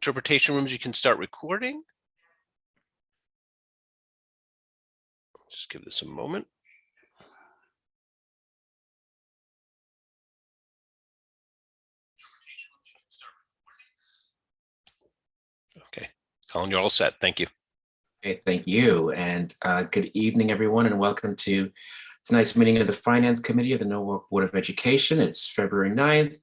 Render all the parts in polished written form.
interpretation rooms, you can start recording. Just give this a moment. Okay, Colin, you're all set. Thank you. Okay, thank you. And good evening, everyone, and welcome to tonight's meeting of the Finance Committee of the Norwalk Board of Education. It's February 9th.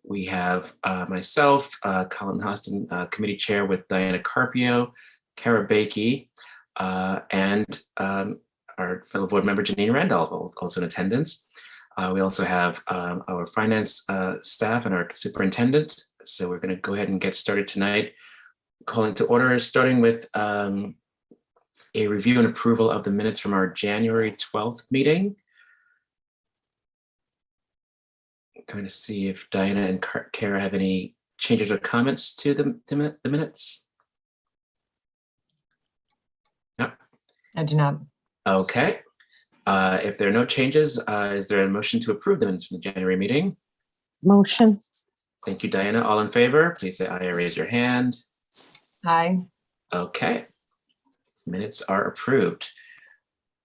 We have myself, Colin Hostin, Committee Chair with Diana Carpio, Kara Bakey, and our fellow board member, Janine Randolph, also in attendance. We also have our finance staff and our superintendent. So we're going to go ahead and get started tonight. Calling to order, starting with a review and approval of the minutes from our January 12th meeting. I'm going to see if Diana and Kara have any changes or comments to the minutes. No, I do not. Okay. If there are no changes, is there a motion to approve the minutes from the January meeting? Motion. Thank you, Diana. All in favor, please say aye or raise your hand. Aye. Okay. Minutes are approved.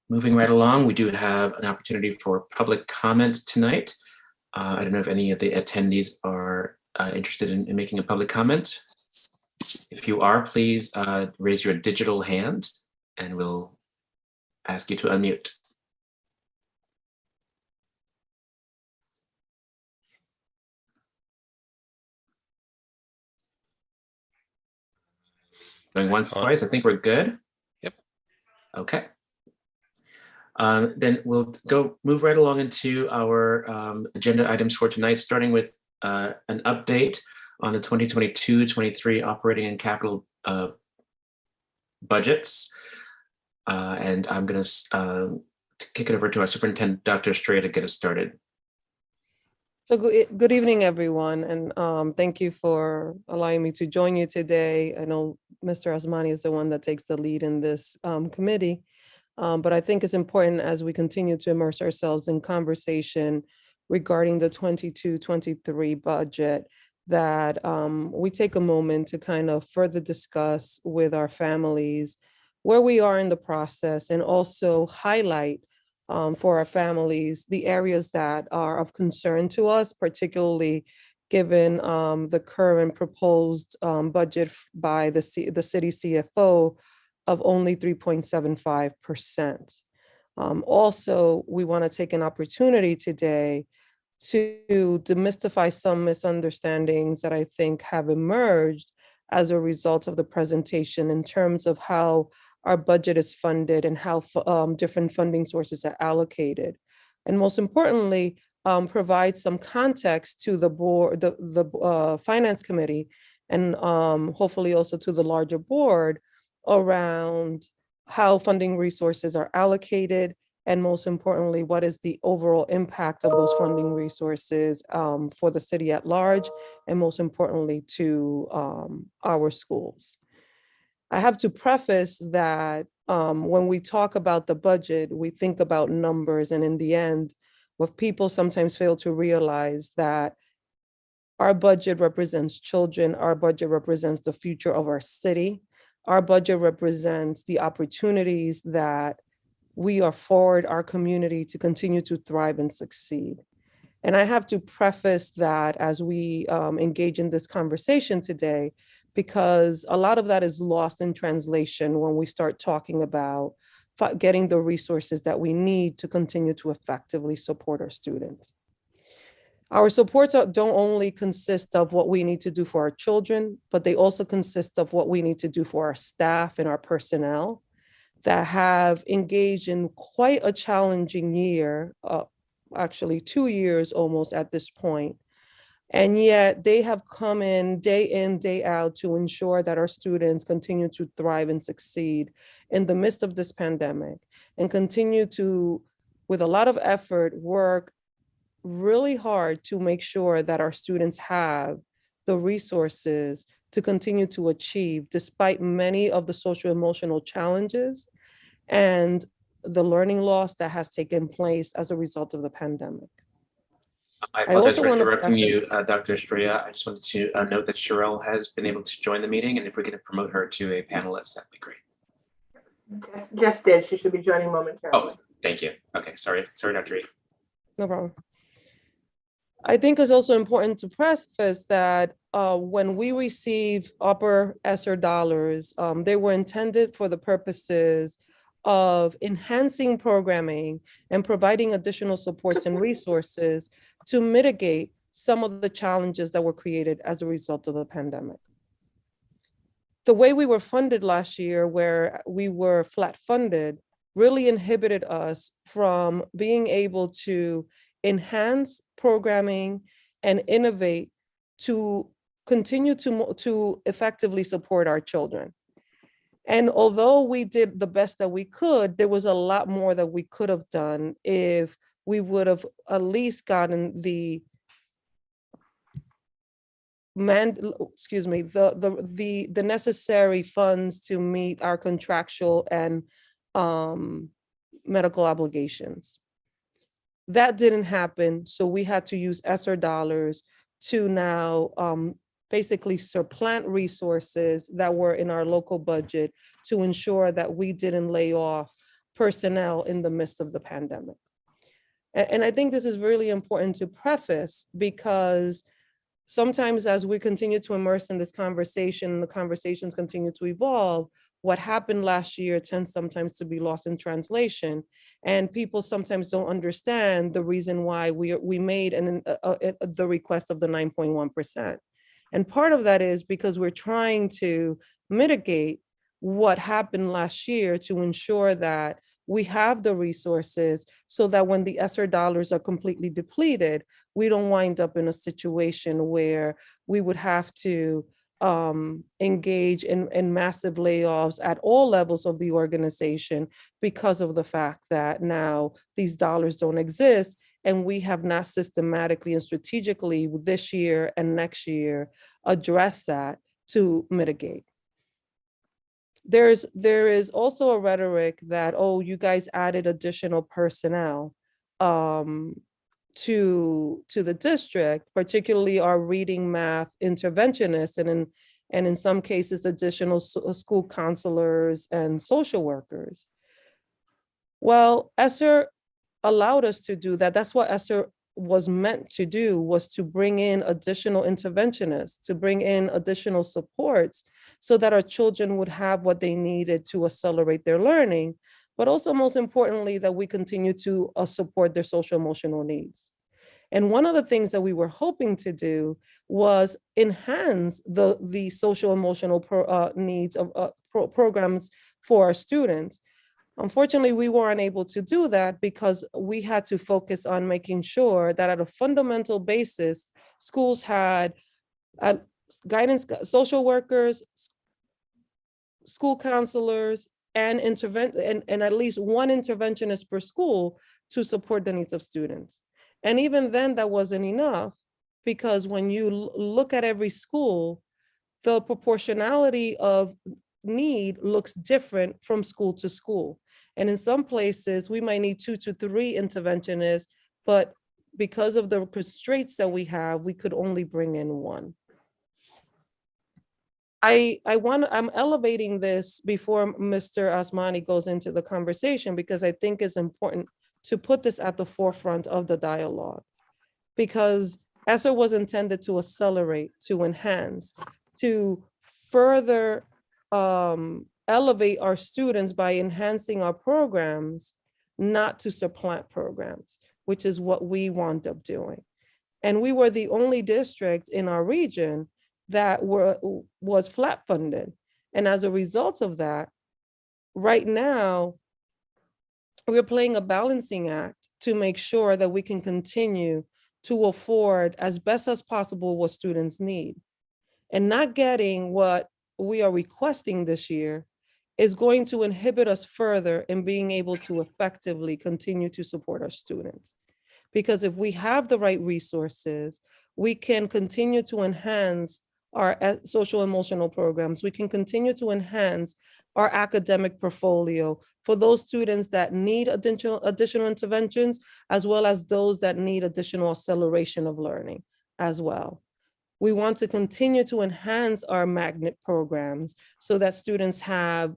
Moving right along, we do have an opportunity for public comment tonight. I don't know if any of the attendees are interested in making a public comment. If you are, please raise your digital hand and we'll ask you to unmute. Going once, twice, I think we're good. Yep. Okay. Then we'll move right along into our agenda items for tonight, starting with an update on the 2022-23 operating and capital budgets. And I'm going to kick it over to our superintendent, Dr. Stray, to get us started. So good evening, everyone, and thank you for allowing me to join you today. I know Mr. Asmani is the one that takes the lead in this committee, but I think it's important as we continue to immerse ourselves in conversation regarding the 22-23 budget that we take a moment to kind of further discuss with our families where we are in the process and also highlight for our families, the areas that are of concern to us, particularly given the current proposed budget by the city CFO of only 3.75%. Also, we want to take an opportunity today to demystify some misunderstandings that I think have emerged as a result of the presentation in terms of how our budget is funded and how different funding sources are allocated. And most importantly, provide some context to the board, the finance committee, and hopefully also to the larger board around how funding resources are allocated, and most importantly, what is the overall impact of those funding resources for the city at large, and most importantly to our schools. I have to preface that when we talk about the budget, we think about numbers, and in the end, what people sometimes fail to realize that our budget represents children, our budget represents the future of our city, our budget represents the opportunities that we afford our community to continue to thrive and succeed. And I have to preface that as we engage in this conversation today, because a lot of that is lost in translation when we start talking about getting the resources that we need to continue to effectively support our students. Our supports don't only consist of what we need to do for our children, but they also consist of what we need to do for our staff and our personnel that have engaged in quite a challenging year, actually 2 years almost at this point. And yet they have come in, day out to ensure that our students continue to thrive and succeed in the midst of this pandemic, and continue to, with a lot of effort, work really hard to make sure that our students have the resources to continue to achieve despite many of the social emotional challenges and the learning loss that has taken place as a result of the pandemic. I I apologize also for want to interrupting preface, you, Dr. Estrella. I just wanted to note that Sherelle has been able to join the meeting, and if we could promote her to a panelist, that'd be great. Just did. She should be joining momentarily. Oh, thank you. Okay, sorry, Dr. E. no problem. I think it's also important to preface that when we receive upper ESSER dollars, they were intended for the purposes of enhancing programming and providing additional supports and resources to mitigate some of the challenges that were created as a result of the pandemic. The way we were funded last year, where we were flat funded, really inhibited us from being able to enhance programming and innovate to continue to effectively support our children. And although we did the best that we could, there was a lot more that we could have done if we would have at least gotten the necessary funds to meet our contractual and medical obligations. That didn't happen, so we had to use ESSER dollars to now basically supplant resources that were in our local budget to ensure that we didn't lay off personnel in the midst of the pandemic. And I think this is really important to preface, because sometimes as we continue to immerse in this conversation, the conversations continue to evolve, what happened last year tends sometimes to be lost in translation. And people sometimes don't understand the reason why we made the request of the 9.1%. And part of that is because we're trying to mitigate what happened last year to ensure that we have the resources so that when the ESSER dollars are completely depleted, we don't wind up in a situation where we would have to engage in massive layoffs at all levels of the organization because of the fact that now these dollars don't exist and we have not systematically and strategically this year and next year addressed that to mitigate. There is also a rhetoric that, oh, you guys added additional personnel to the district, particularly our reading math interventionists, and in some cases, additional school counselors and social workers. Well, ESSER allowed us to do that. That's what ESSER was meant to do, was to bring in additional interventionists, to bring in additional supports so that our children would have what they needed to accelerate their learning, but also most importantly, that we continue to support their social emotional needs. And one of the things that we were hoping to do was enhance the social emotional needs of programs for our students. Unfortunately, we weren't able to do that because we had to focus on making sure that at a fundamental basis, schools had guidance, social workers, school counselors, and at least one interventionist per school to support the needs of students. And even then, that wasn't enough, because when you look at every school, the proportionality of need looks different from school to school. And in some places, we might need 2 to 3 interventionists, but because of the constraints that we have, we could only bring in 1. I'm elevating this before Mr. Asmani goes into the conversation, because I think it's important to put this at the forefront of the dialogue, because ESSER was intended to accelerate, to enhance, to further elevate our students by enhancing our programs, not to supplant programs, which is what we wound up doing. And we were the only district in our region that was flat funded. And as a result of that, right now, we're playing a balancing act to make sure that we can continue to afford as best as possible what students need. And not getting what we are requesting this year is going to inhibit us further in being able to effectively continue to support our students. Because if we have the right resources, we can continue to enhance our social emotional programs. We can continue to enhance our academic portfolio for those students that need additional interventions, as well as those that need additional acceleration of learning as well. We want to continue to enhance our magnet programs so that students have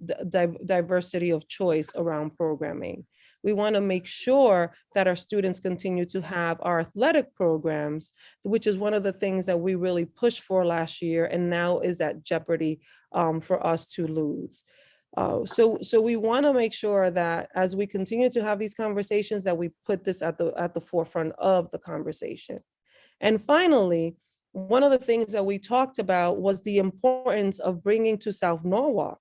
diversity of choice around programming. We want to make sure that our students continue to have our athletic programs, which is one of the things that we really pushed for last year and now is at jeopardy for us to lose. So we want to make sure that as we continue to have these conversations, that we put this at the forefront of the conversation. And finally, one of the things that we talked about was the importance of bringing to South Norwalk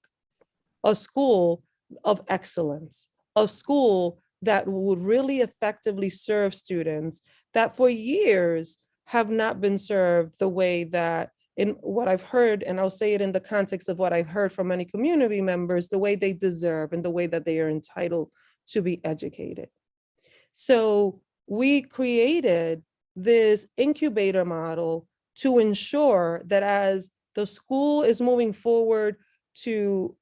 a school of excellence, a school that would really effectively serve students that for years have not been served the way that, in what I've heard, and I'll say it in the context of what I've heard from many community members, the way they deserve and the way that they are entitled to be educated. So we created this incubator model to ensure that as the school is moving forward to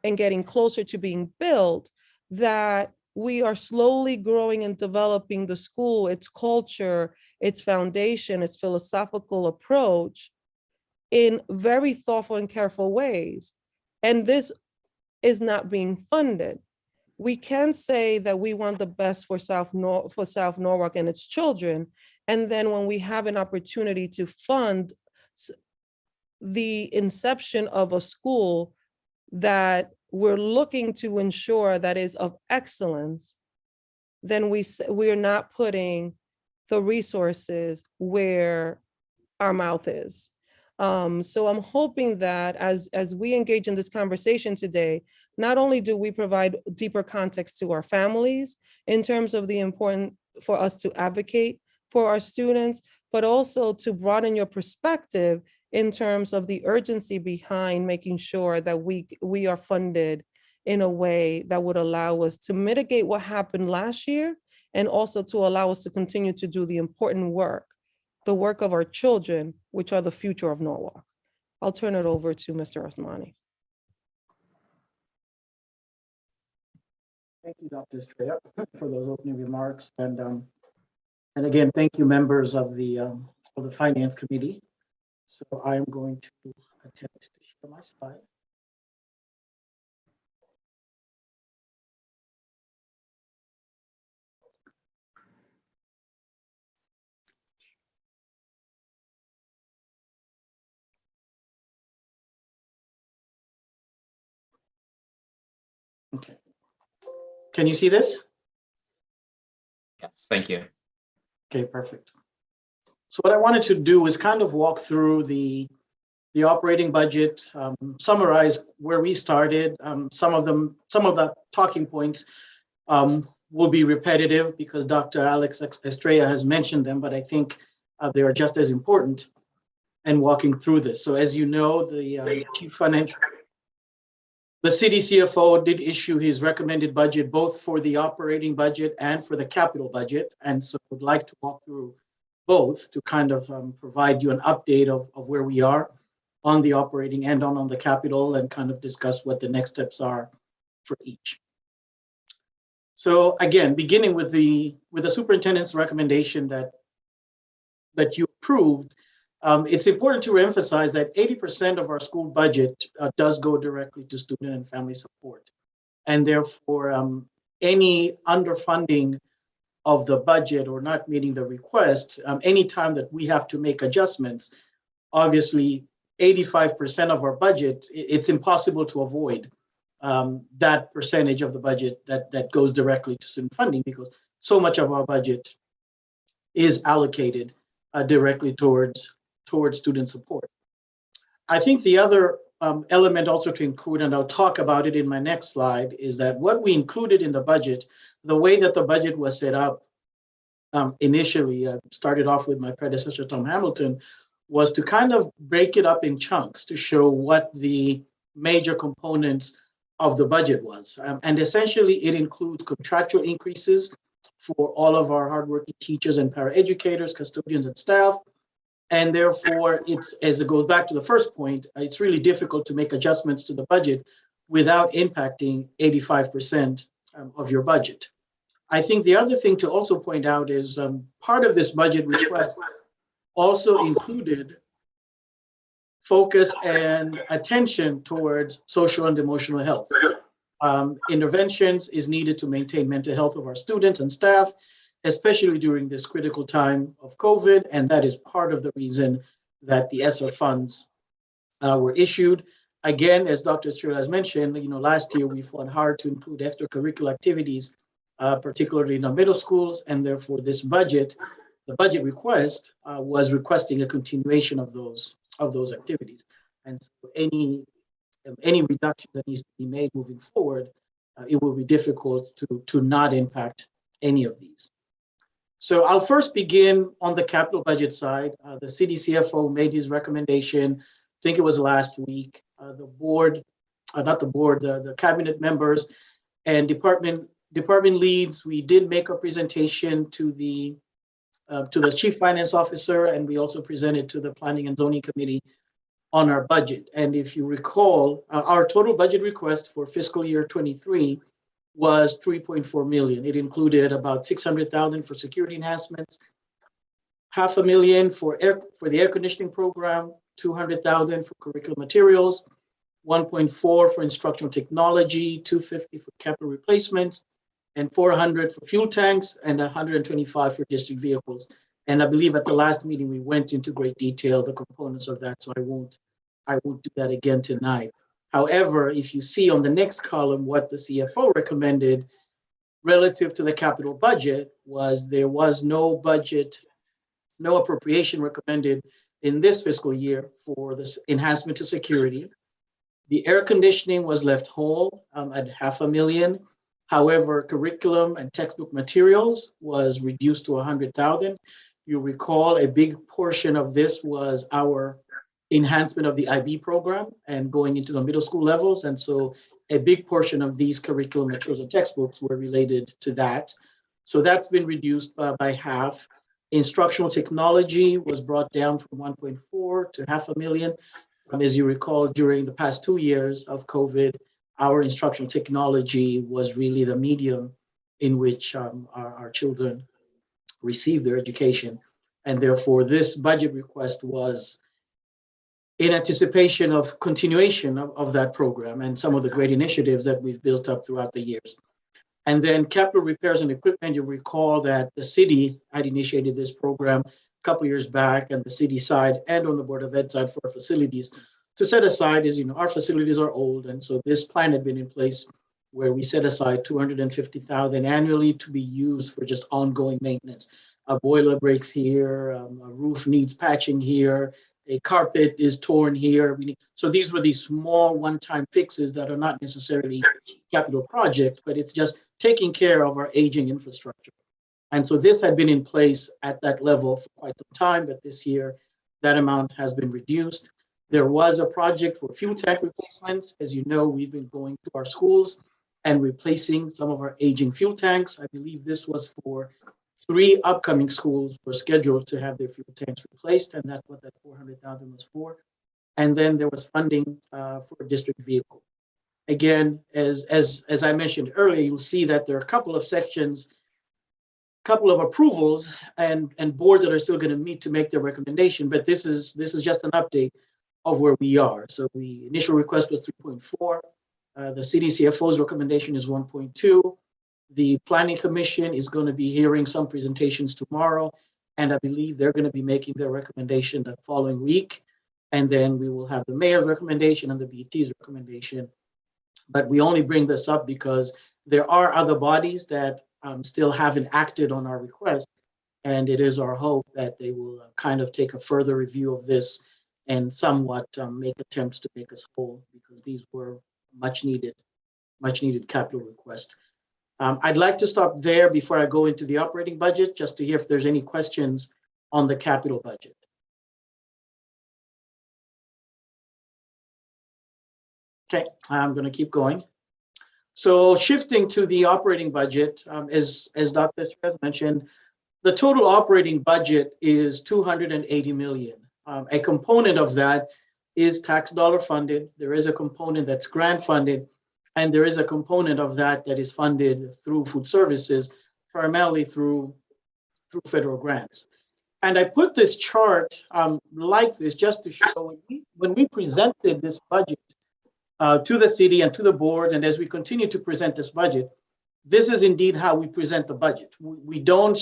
and getting closer to being built, that we are slowly growing and developing the school, its culture, its foundation, its philosophical approach in very thoughtful and careful ways. And this is not being funded. We can say that we want the best for South Norwalk and its children. And then when we have an opportunity to fund the inception of a school that we're looking to ensure that is of excellence, then we're not putting the resources where our mouth is. So I'm hoping that as we engage in this conversation today, not only do we provide deeper context to our families in terms of the important for us to advocate for our students, but also to broaden your perspective in terms of the urgency behind making sure that we are funded in a way that would allow us to mitigate what happened last year, and also to allow us to continue to do the important work, the work of our children, which are the future of Norwalk. I'll turn it over to Mr. Asmani. Thank you, Dr. Estrella, for those opening remarks. And again, thank you, members of the Finance Committee. So I am going to attempt to share my slide. Okay. Can you see this? Yes, thank you. Okay, perfect. So what I wanted to do is kind of walk through the operating budget, summarize where we started. Some of the talking points will be repetitive because Dr. Alex Estrella has mentioned them, but I think they are just as important in walking through this. So as you know, the city CFO did issue his recommended budget, both for the operating budget and for the capital budget. And so I would like to walk through both to kind of provide you an update of where we are on the operating and on the capital, and kind of discuss what the next steps are for each. So again, beginning with the superintendent's recommendation that you approved, it's important to emphasize that 80% of our school budget does go directly to student and family support. And therefore, any underfunding of the budget or not meeting the request, anytime that we have to make adjustments, obviously 85% of our budget, it's impossible to avoid that percentage of the budget that goes directly to student funding, because so much of our budget is allocated directly towards student support. I think the other element also to include, and I'll talk about it in my next slide, is that what we included in the budget, the way that the budget was set up initially, started off with my predecessor, Tom Hamilton, was to kind of break it up in chunks to show what the major components of the budget was. And essentially it includes contractual increases for all of our hardworking teachers and paraeducators, custodians and staff, And therefore, as it goes back to the first point, it's really difficult to make adjustments to the budget without impacting 85% of your budget. I think the other thing to also point out is part of this budget request also included focus and attention towards social and emotional health. Interventions is needed to maintain mental health of our students and staff, especially during this critical time of COVID, and that is part of the reason that the ESSER funds were issued. Again, as Dr. Estrella has mentioned, last year we fought hard to include extracurricular activities, particularly in our middle schools, and therefore this budget, the budget request was requesting a continuation of those activities. And so any reduction that needs to be made moving forward, it will be difficult to not impact any of these. So I'll first begin on the capital budget side. The city CFO made his recommendation, I think it was last week. The cabinet members and department leads, we did make a presentation to the chief finance officer, and we also presented to the planning and zoning committee on our budget. And if you recall, our total budget request for fiscal year 23 was 3.4 million. It included about 600,000 for security enhancements, $500,000 for the air conditioning program, 200,000 for curriculum materials, 1.4 for instructional technology, 250 for capital replacements, and 400 for fuel tanks, and 125 for district vehicles. And I believe at the last meeting, we went into great detail, the components of that, so I won't do that again tonight. However, if you see on the next column, what the CFO recommended relative to the capital budget was there was no appropriation recommended in this fiscal year for this enhancement to security. The air conditioning was left whole at $500,000. However, curriculum and textbook materials was reduced to 100,000. You recall a big portion of this was our enhancement of the IB program and going into the middle school levels. And so a big portion of these curriculum materials and textbooks were related to that. So that's been reduced by half. Instructional technology was brought down from 1.4 to $500,000. As you recall, during the past 2 years of COVID, our instructional technology was really the medium in which our children receive their education. And therefore, this budget request was in anticipation of continuation of that program and some of the great initiatives that we've built up throughout the years. And then capital repairs and equipment, you recall that the city had initiated this program a couple of years back, and the city side and on the Board of Ed side for our facilities to set aside, as you know, our facilities are old. And so this plan had been in place where we set aside 250,000 annually to be used for just ongoing maintenance. A boiler breaks here, a roof needs patching here, a carpet is torn here. So these were these small one-time fixes that are not necessarily capital projects, but it's just taking care of our aging infrastructure. And so this had been in place at that level for quite some time, but this year that amount has been reduced. There was a project for fuel tank replacements. As you know, we've been going to our schools and replacing some of our aging fuel tanks. I believe this was for 3 upcoming schools were scheduled to have their fuel tanks replaced, and that's what that 400,000 was for. And then there was funding for a district vehicle. Again, as I mentioned earlier, you'll see that there are a couple of sections, couple of approvals and boards that are still going to meet to make their recommendation, but this is just an update of where we are. So the initial request was 3.4. The city CFO's recommendation is 1.2. The Planning Commission is going to be hearing some presentations tomorrow, and I believe they're going to be making their recommendation the following week. And then we will have the mayor's recommendation and the BT's recommendation. But we only bring this up because there are other bodies that still haven't acted on our request. And it is our hope that they will kind of take a further review of this and somewhat make attempts to make us whole, because these were much needed capital requests. I'd like to stop there before I go into the operating budget, just to hear if there's any questions on the capital budget. Okay, I'm going to keep going. So shifting to the operating budget, as Dr. Estrella mentioned, the total operating budget is 280 million. A component of that is tax dollar funded. There is a component that's grant funded, and there is a component of that that is funded through food services, primarily through federal grants. And I put this chart like this just to show when we presented this budget to the city and to the boards, and as we continue to present this budget, this is indeed how we present the budget. We don't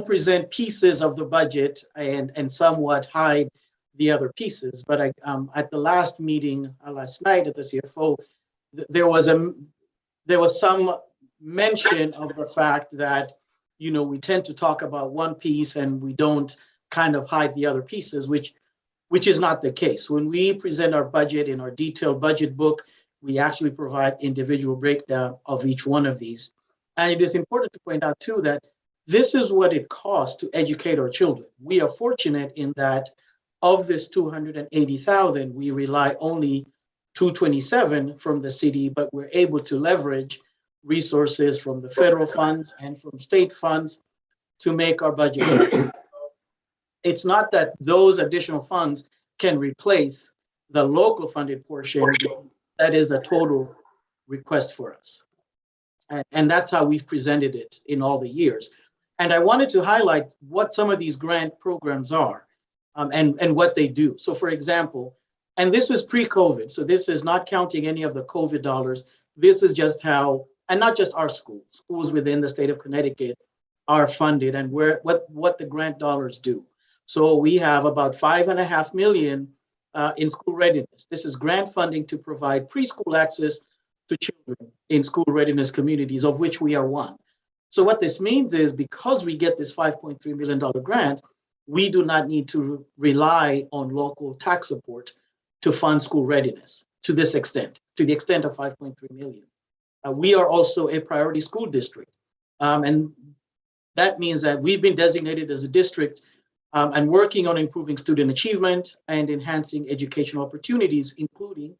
present pieces of the budget and somewhat hide the other pieces. But at the last meeting last night at the CFO, there was some mention of the fact that we tend to talk about one piece and we don't kind of hide the other pieces, which is not the case. When we present our budget in our detailed budget book, we actually provide individual breakdown of each one of these. And it is important to point out too that this is what it costs to educate our children. We are fortunate in that of this 280,000, we rely only 227 from the city, but we're able to leverage resources from the federal funds and from state funds to make our budget. It's not that those additional funds can replace the local funded portion. That is the total request for us. And that's how we've presented it in all the years. And I wanted to highlight what some of these grant programs are and what they do. So for example, and this was pre-COVID, so this is not counting any of the COVID dollars. This is just how, and not just our schools within the state of Connecticut are funded and what the grant dollars do. So we have about $5.5 million in school readiness. This is grant funding to provide preschool access to children in school readiness communities, of which we are one. So what this means is because we get this $5.3 million grant, we do not need to rely on local tax support to fund school readiness to this extent, to the extent of $5.3 million. We are also a priority school district. And that means that we've been designated as a district and working on improving student achievement and enhancing educational opportunities, including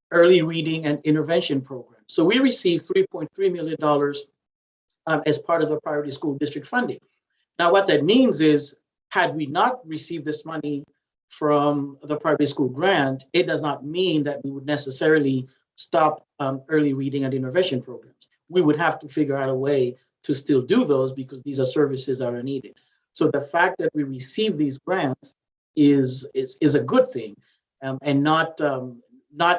early reading and intervention programs. So we received $3.3 million as part of the priority school district funding. Now, what that means is, had we not received this money from the priority school grant, it does not mean that we would necessarily stop early reading and intervention programs. We would have to figure out a way to still do those because these are services that are needed. So the fact that we receive these grants is a good thing, and not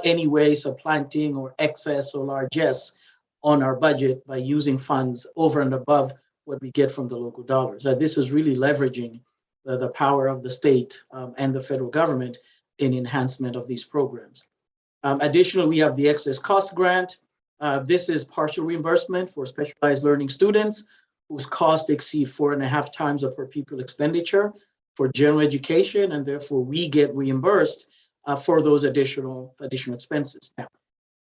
any way supplanting or excess or largesse on our budget by using funds over and above what we get from the local dollars. This is really leveraging the power of the state and the federal government in enhancement of these programs. Additionally, we have the excess cost grant. This is partial reimbursement for specialized learning students whose costs exceed 4.5 times the per pupil expenditure for general education, and therefore we get reimbursed for those additional expenses. Now,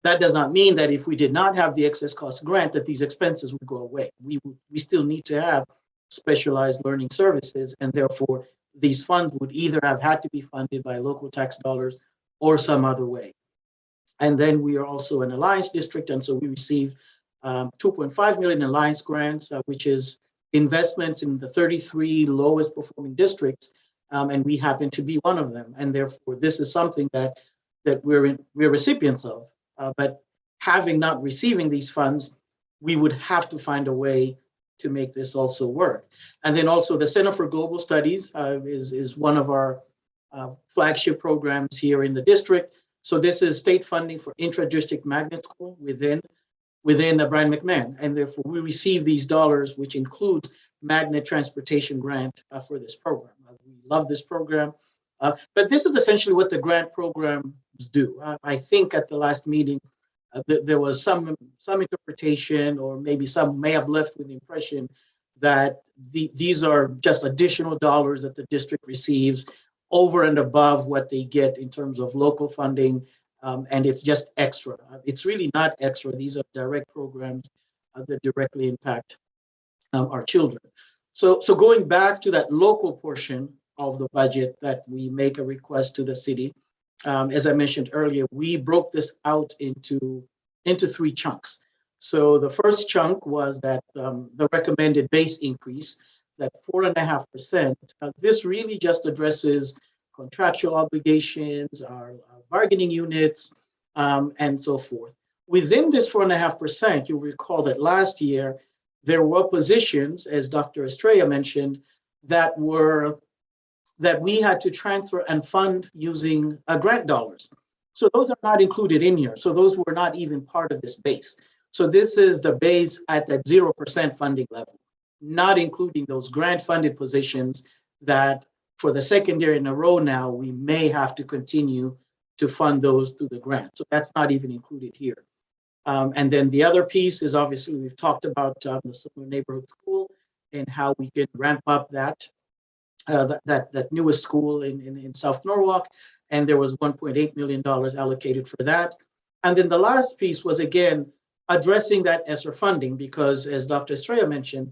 that does not mean that if we did not have the excess cost grant that these expenses would go away. We still need to have specialized learning services, and therefore these funds would either have had to be funded by local tax dollars or some other way. And then we are also an alliance district, and so we received $2.5 million in alliance grants, which is investments in the 33 lowest performing districts, and we happen to be one of them. And therefore, this is something that we're recipients of. But having not receiving these funds, we would have to find a way to make this also work. And then also the Center for Global Studies is one of our flagship programs here in the district. So this is state funding for intra-district magnet school within Brian McMahon. And therefore we receive these dollars, which includes magnet transportation grant for this program. We love this program. But this is essentially what the grant programs do. I think at the last meeting, there was some interpretation, or maybe some may have left with the impression that these are just additional dollars that the district receives over and above what they get in terms of local funding, and it's just extra. It's really not extra. These are direct programs that directly impact our children. So going back to that local portion of the budget that we make a request to the city, as I mentioned earlier, we broke this out into 3 chunks. So the first chunk was that the recommended base increase that 4.5%, this really just addresses contractual obligations, our bargaining units, and so forth. Within this 4.5%, you'll recall that last year, there were positions, as Dr. Estrella mentioned, that we had to transfer and fund using grant dollars. So those are not included in here. So those were not even part of this base. So this is the base at that 0% funding level, not including those grant funded positions that for the second year in a row now, we may have to continue to fund those through the grant. So that's not even included here. And then the other piece is obviously we've talked about the Summer Neighborhood School and how we can ramp up that newest school in South Norwalk. And there was $1.8 million allocated for that. And then the last piece was, again, addressing that ESSER funding, because as Dr. Estrella mentioned,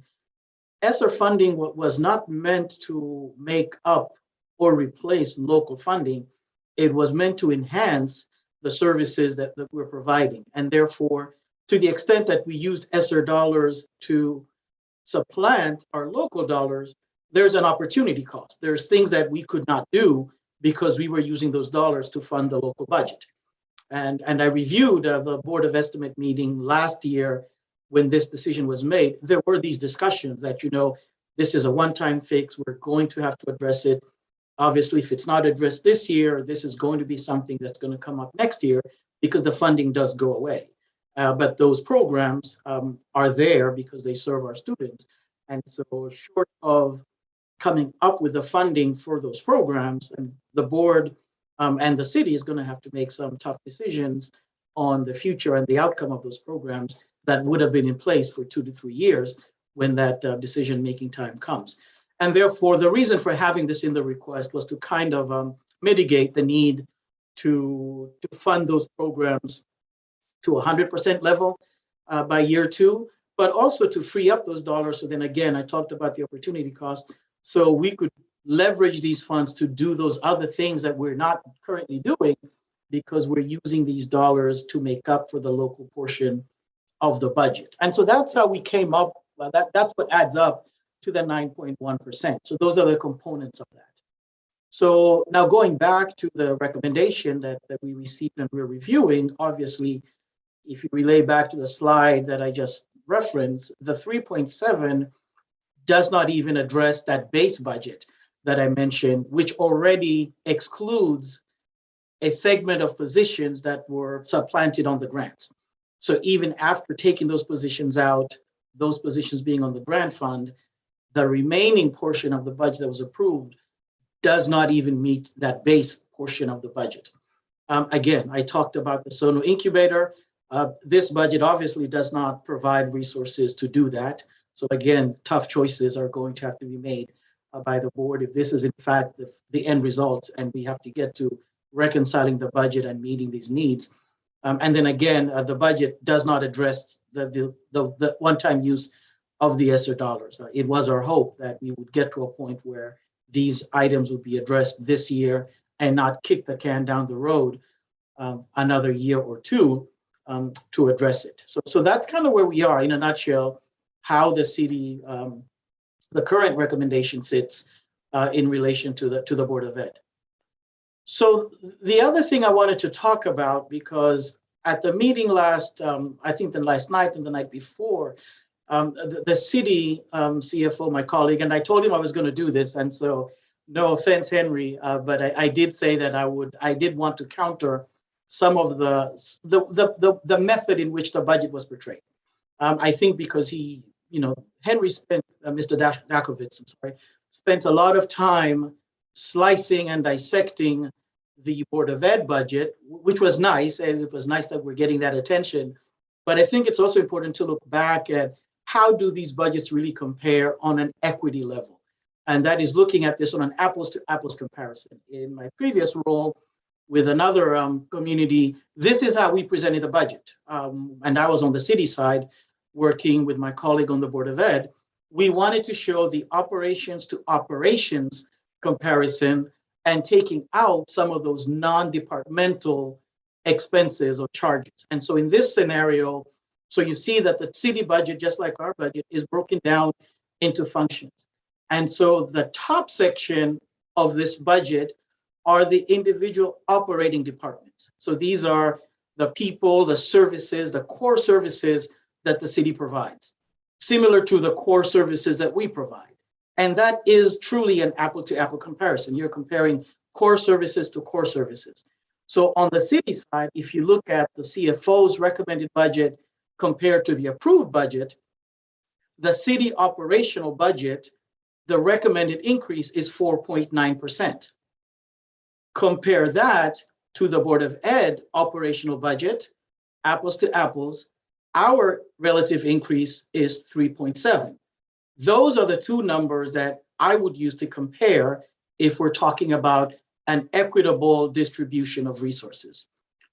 ESSER funding was not meant to make up or replace local funding. It was meant to enhance the services that we're providing. And therefore, to the extent that we used ESSER dollars to supplant our local dollars, there's an opportunity cost. There's things that we could not do because we were using those dollars to fund the local budget. And I reviewed the Board of Estimate meeting last year when this decision was made. There were these discussions that, this is a one-time fix. We're going to have to address it. Obviously, if it's not addressed this year, this is going to be something that's going to come up next year because the funding does go away. But those programs are there because they serve our students. And so short of coming up with the funding for those programs, and the board and the city is going to have to make some tough decisions on the future and the outcome of those programs that would have been in place for 2 to 3 years when that decision-making time comes. And therefore, the reason for having this in the request was to kind of mitigate the need to fund those programs to 100% level by year 2, but also to free up those dollars. So then again, I talked about the opportunity cost. So we could leverage these funds to do those other things that we're not currently doing because we're using these dollars to make up for the local portion of the budget. And so that's how we came up, that's what adds up to the 9.1%. So those are the components of that. So now going back to the recommendation that we received and we're reviewing, obviously, if you relay back to the slide that I just referenced, the 3.7 does not even address that base budget that I mentioned, which already excludes a segment of positions that were supplanted on the grants. So even after taking those positions out, those positions being on the grant fund, the remaining portion of the budget that was approved does not even meet that base portion of the budget. Again, I talked about the Sono incubator. This budget obviously does not provide resources to do that. So again, tough choices are going to have to be made by the board if this is in fact the end result and we have to get to reconciling the budget and meeting these needs. And then again, the budget does not address the one-time use of the ESSER dollars. It was our hope that we would get to a point where these items would be addressed this year and not kick the can down the road another year or two to address it. So that's kind of where we are in a nutshell, how the city, the current recommendation sits in relation to the Board of Ed. So the other thing I wanted to talk about, because at the meeting last, I think the last night and the night before, the city CFO, my colleague, and I told him I was going to do this, and so no offense, Henry, but I did say that I did want to counter some of the method in which the budget was portrayed. I think because Henry spent, Mr. Dakovitz, I'm sorry, spent a lot of time slicing and dissecting the Board of Ed budget, which was nice, and it was nice that we're getting that attention. But I think it's also important to look back at how do these budgets really compare on an equity level? And that is looking at this on an apples to apples comparison. In my previous role with another community, this is how we presented the budget. And I was on the city side working with my colleague on the Board of Ed. We wanted to show the operations to operations comparison and taking out some of those non-departmental expenses or charges. And so in this scenario, so you see that the city budget, just like our budget, is broken down into functions. And so the top section of this budget are the individual operating departments. So these are the people, the services, the core services that the city provides, similar to the core services that we provide. And that is truly an apple-to-apple comparison. You're comparing core services to core services. So on the city side, if you look at the CFO's recommended budget compared to the approved budget, the city operational budget, the recommended increase is 4.9%. Compare that to the Board of Ed operational budget, apples to apples, our relative increase is 3.7. Those are the two numbers that I would use to compare if we're talking about an equitable distribution of resources.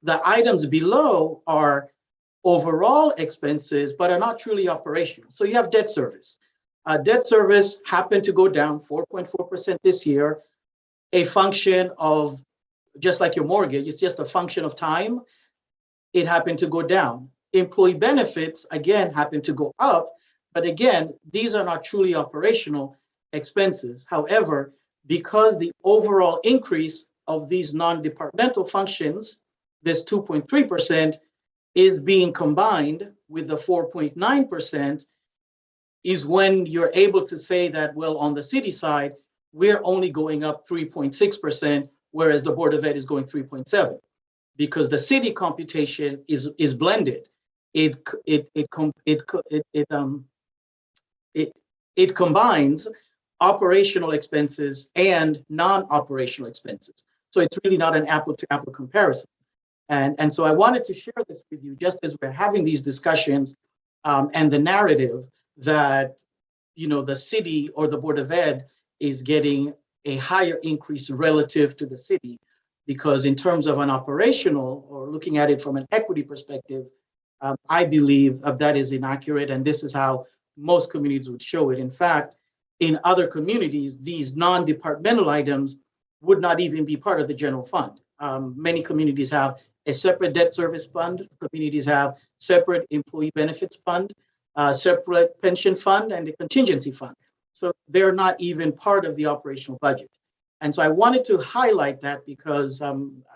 The items below are overall expenses, but are not truly operational. So you have debt service. Debt service happened to go down 4.4% this year, a function of, just like your mortgage, it's just a function of time. It happened to go down. Employee benefits, again, happened to go up. But again, these are not truly operational expenses. However, because the overall increase of these non-departmental functions, this 2.3%, is being combined with the 4.9%, is when you're able to say that, well, on the city side, we're only going up 3.6%, whereas the Board of Ed is going 3.7%, because the city computation is blended. It combines operational expenses and non-operational expenses. So it's really not an apple-to-apple comparison. And so I wanted to share this with you just as we're having these discussions, and the narrative that, you know, the city or the Board of Ed is getting a higher increase relative to the city, because in terms of an operational or looking at it from an equity perspective, I believe that is inaccurate, and this is how most communities would show it. In fact, in other communities, these non-departmental items would not even be part of the general fund. Many communities have a separate debt service fund. Communities have separate employee benefits fund, separate pension fund, and a contingency fund. So they're not even part of the operational budget. And so I wanted to highlight that because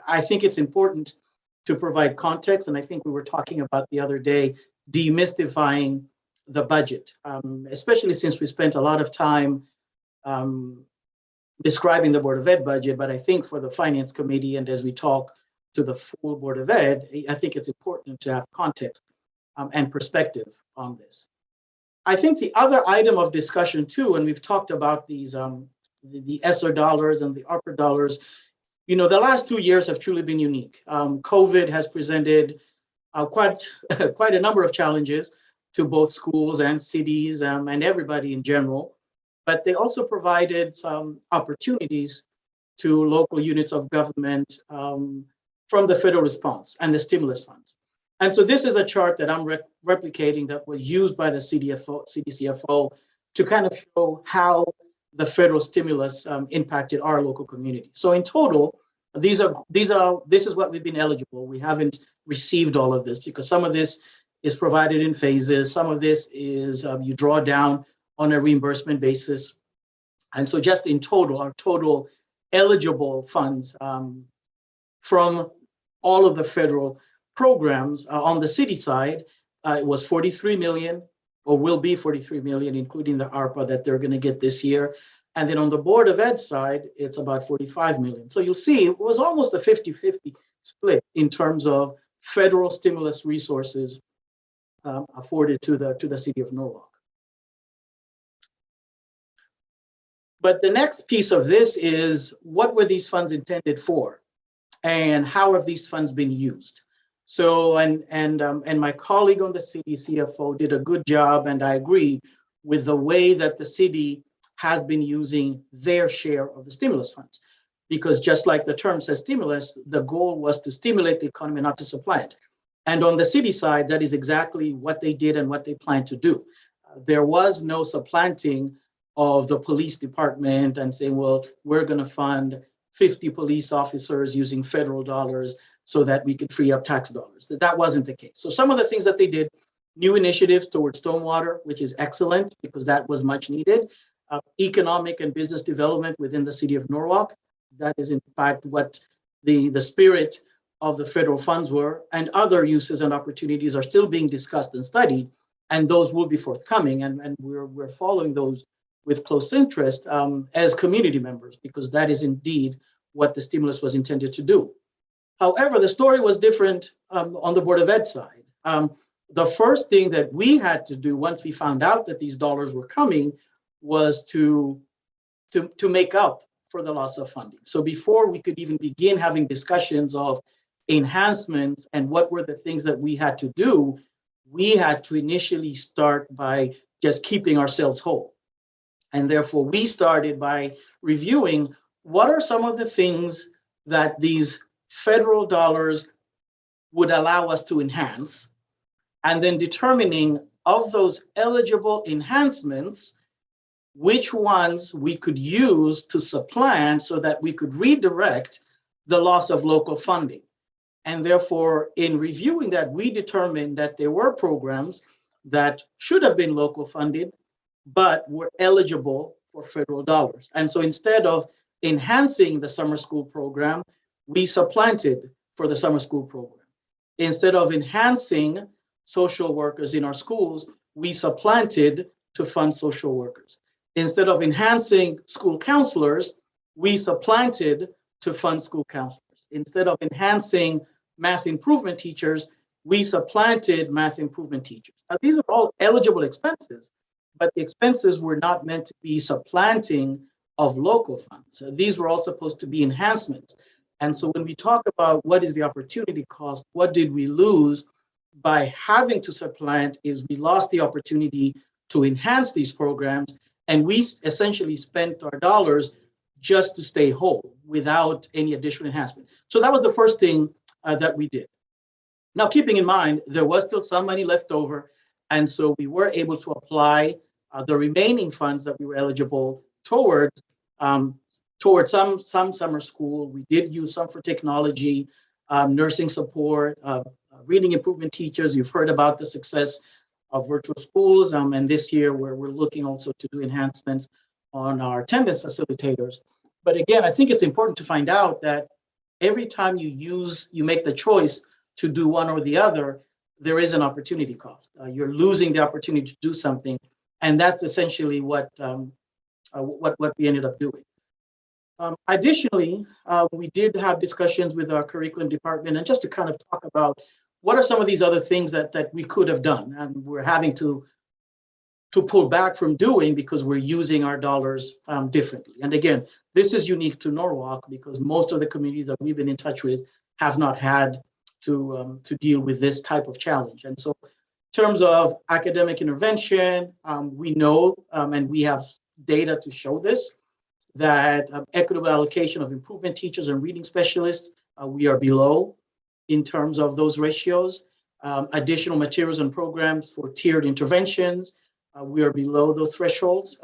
I think it's important to provide context. And I think we were talking about the other day, demystifying the budget, especially since we spent a lot of time describing the Board of Ed budget. But I think for the Finance Committee, and as we talk to the full Board of Ed, I think it's important to have context and perspective on this. I think the other item of discussion too, and we've talked about these, the ESSER dollars and the ARPA dollars, you know, the last 2 years have truly been unique. COVID has presented quite a number of challenges to both schools and cities and everybody in general, but they also provided some opportunities to local units of government from the federal response and the stimulus funds. And so this is a chart that I'm replicating that was used by the CDCFO to kind of show how the federal stimulus impacted our local community. So in total, this is what we've been eligible. We haven't received all of this because some of this is provided in phases. Some of this is you draw down on a reimbursement basis. And so just in total, our total eligible funds from all of the federal programs on the city side, it was 43 million, or will be 43 million, including the ARPA that they're going to get this year. And then on the Board of Ed side, it's about 45 million. So you'll see it was almost a 50-50 split in terms of federal stimulus resources afforded to the city of Norwalk. But the next piece of this is, what were these funds intended for? And how have these funds been used? So, and my colleague on the city CFO did a good job, and I agree with the way that the city has been using their share of the stimulus funds. Because just like the term says stimulus, the goal was to stimulate the economy, not to supplant. And on the city side, that is exactly what they did and what they plan to do. There was no supplanting of the police department and saying, well, we're going to fund 50 police officers using federal dollars so that we could free up tax dollars. That wasn't the case. So some of the things that they did, new initiatives towards stormwater, which is excellent because that was much needed. economic and business development within the city of Norwalk. That is in fact what the spirit of the federal funds were, and other uses and opportunities are still being discussed and studied, and those will be forthcoming, and we're following those with close interest as community members, because that is indeed what the stimulus was intended to do. However, the story was different on the Board of Ed side. The first thing that we had to do once we found out that these dollars were coming was to make up for the loss of funding. So before we could even begin having discussions of enhancements and what were the things that we had to do, we had to initially start by just keeping ourselves whole. And therefore, we started by reviewing what are some of the things that these federal dollars would allow us to enhance, and then determining of those eligible enhancements, which ones we could use to supplant so that we could redirect the loss of local funding. And therefore, in reviewing that, we determined that there were programs that should have been local funded, but were eligible for federal dollars. And so instead of enhancing the summer school program, we supplanted for the summer school program. Instead of enhancing social workers in our schools, we supplanted to fund social workers. Instead of enhancing school counselors, we supplanted to fund school counselors. Instead of enhancing math improvement teachers, we supplanted math improvement teachers. Now, these are all eligible expenses, but the expenses were not meant to be supplanting of local funds. So these were all supposed to be enhancements. And so when we talk about what is the opportunity cost, what did we lose by having to supplant, is we lost the opportunity to enhance these programs, and we essentially spent our dollars just to stay whole without any additional enhancement. So that was the first thing that we did. Now, keeping in mind, there was still some money left over, and so we were able to apply the remaining funds that we were eligible towards some summer school. We did use some for technology, nursing support, reading improvement teachers. You've heard about the success of virtual schools, and this year we're looking also to do enhancements on our attendance facilitators. But again, I think it's important to find out that every time you make the choice to do one or the other, there is an opportunity cost. You're losing the opportunity to do something, and that's essentially what we ended up doing. Additionally, we did have discussions with our curriculum department, and just to kind of talk about what are some of these other things that we could have done, and we're having to pull back from doing because we're using our dollars differently. And again, this is unique to Norwalk because most of the communities that we've been in touch with have not had to deal with this type of challenge. And so in terms of academic intervention, we know, and we have data to show this, that equitable allocation of improvement teachers and reading specialists, we are below in terms of those ratios. Additional materials and programs for tiered interventions, we are below those thresholds.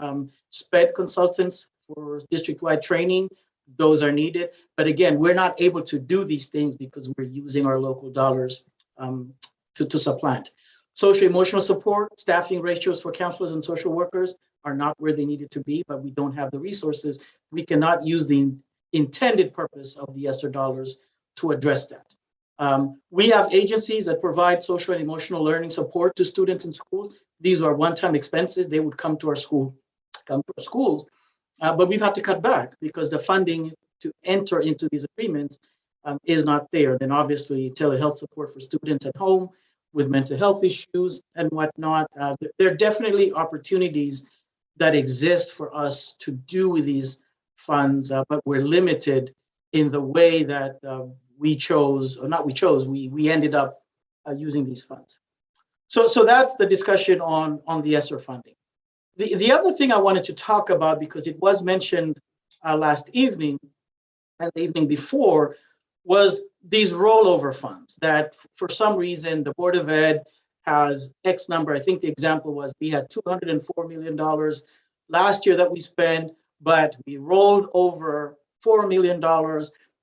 SPED consultants for district-wide training, those are needed. But again, we're not able to do these things because we're using our local dollars to supplant. Social emotional support, staffing ratios for counselors and social workers are not where they needed to be, but we don't have the resources. We cannot use the intended purpose of the ESSER dollars to address that. We have agencies that provide social and emotional learning support to students in schools. These are one-time expenses. They would come to our schools, but we've had to cut back because the funding to enter into these agreements is not there. Then obviously telehealth support for students at home with mental health issues and whatnot. There are definitely opportunities that exist for us to do with these funds, but we're limited in the way that we chose, or not we chose, we ended up using these funds. So that's the discussion on the ESSER funding. The other thing I wanted to talk about, because it was mentioned last evening and the evening before, was these rollover funds that for some reason the Board of Ed has X number. I think the example was we had $204 million last year that we spent, but we rolled over $4 million.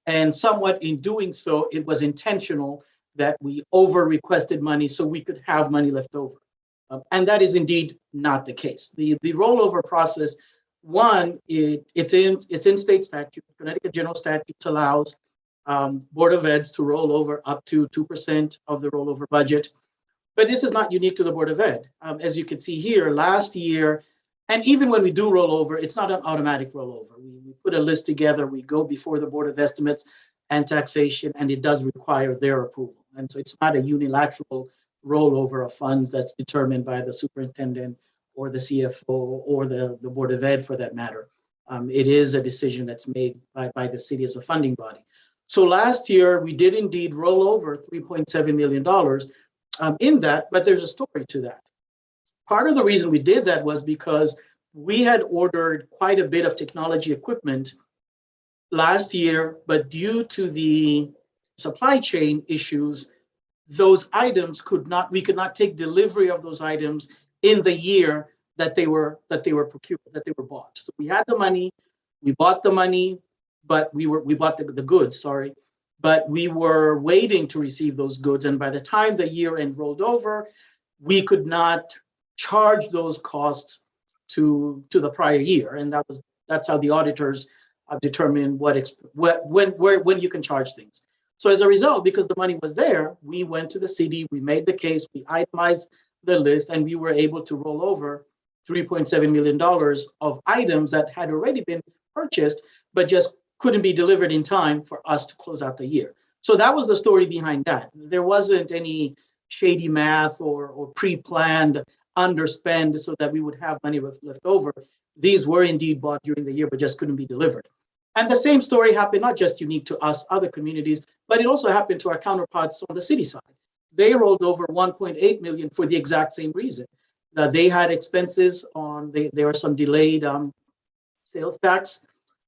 And somewhat in doing so, it was intentional that we over requested money so we could have money left over. And that is indeed not the case. The rollover process One, it's in state statute. Connecticut general statutes allows Board of Eds to roll over up to 2% of the rollover budget. But this is not unique to the Board of Ed. As you can see here, last year, and even when we do roll over, it's not an automatic rollover. We put a list together, we go before the Board of Estimates and Taxation, and it does require their approval. And so it's not a unilateral rollover of funds that's determined by the superintendent or the CFO or the Board of Ed for that matter. It is a decision that's made by the city as a funding body. So last year, we did indeed roll over $3.7 million in that, but there's a story to that. Part of the reason we did that was because we had ordered quite a bit of technology equipment last year, but due to the supply chain issues, those items we could not take delivery of those items in the year that they were procured, that they were bought. So we had the money, we bought the money, but we bought the goods, sorry, but we were waiting to receive those goods. And by the time the year end rolled over, we could not charge those costs to the prior year. And that's how the auditors determine when you can charge things. So as a result, because the money was there, we went to the city, we made the case, we itemized the list, and we were able to roll over $3.7 million of items that had already been purchased, but just couldn't be delivered in time for us to close out the year. So that was the story behind that. There wasn't any shady math or pre-planned underspend so that we would have money left over. These were indeed bought during the year, but just couldn't be delivered. And the same story happened, not just unique to us, other communities, but it also happened to our counterparts on the city side. They rolled over 1.8 million for the exact same reason. That they had expenses there were some delayed sales tax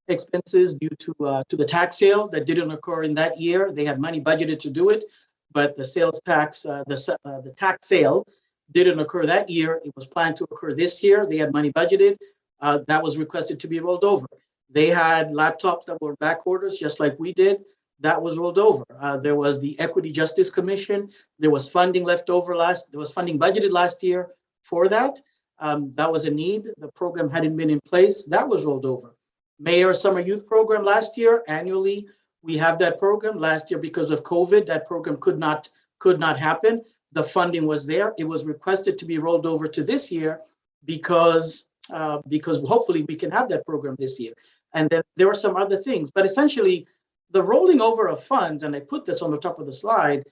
expenses due to the tax sale that didn't occur in that year. They had money budgeted to do it, but the sales tax, the tax sale didn't occur that year. It was planned to occur this year. They had money budgeted. That was requested to be rolled over. They had laptops that were back orders, just like we did. That was rolled over. There was the Equity Justice Commission. There was funding left over there was funding budgeted last year for that. That was a need. The program hadn't been in place. That was rolled over. Mayor Summer Youth Program last year, annually, we have that program. Last year, because of COVID, that program could not happen. The funding was there. It was requested to be rolled over to this year because hopefully we can have that program this year. And then there were some other things, but essentially the rolling over of funds, and I put this on the top of the slide,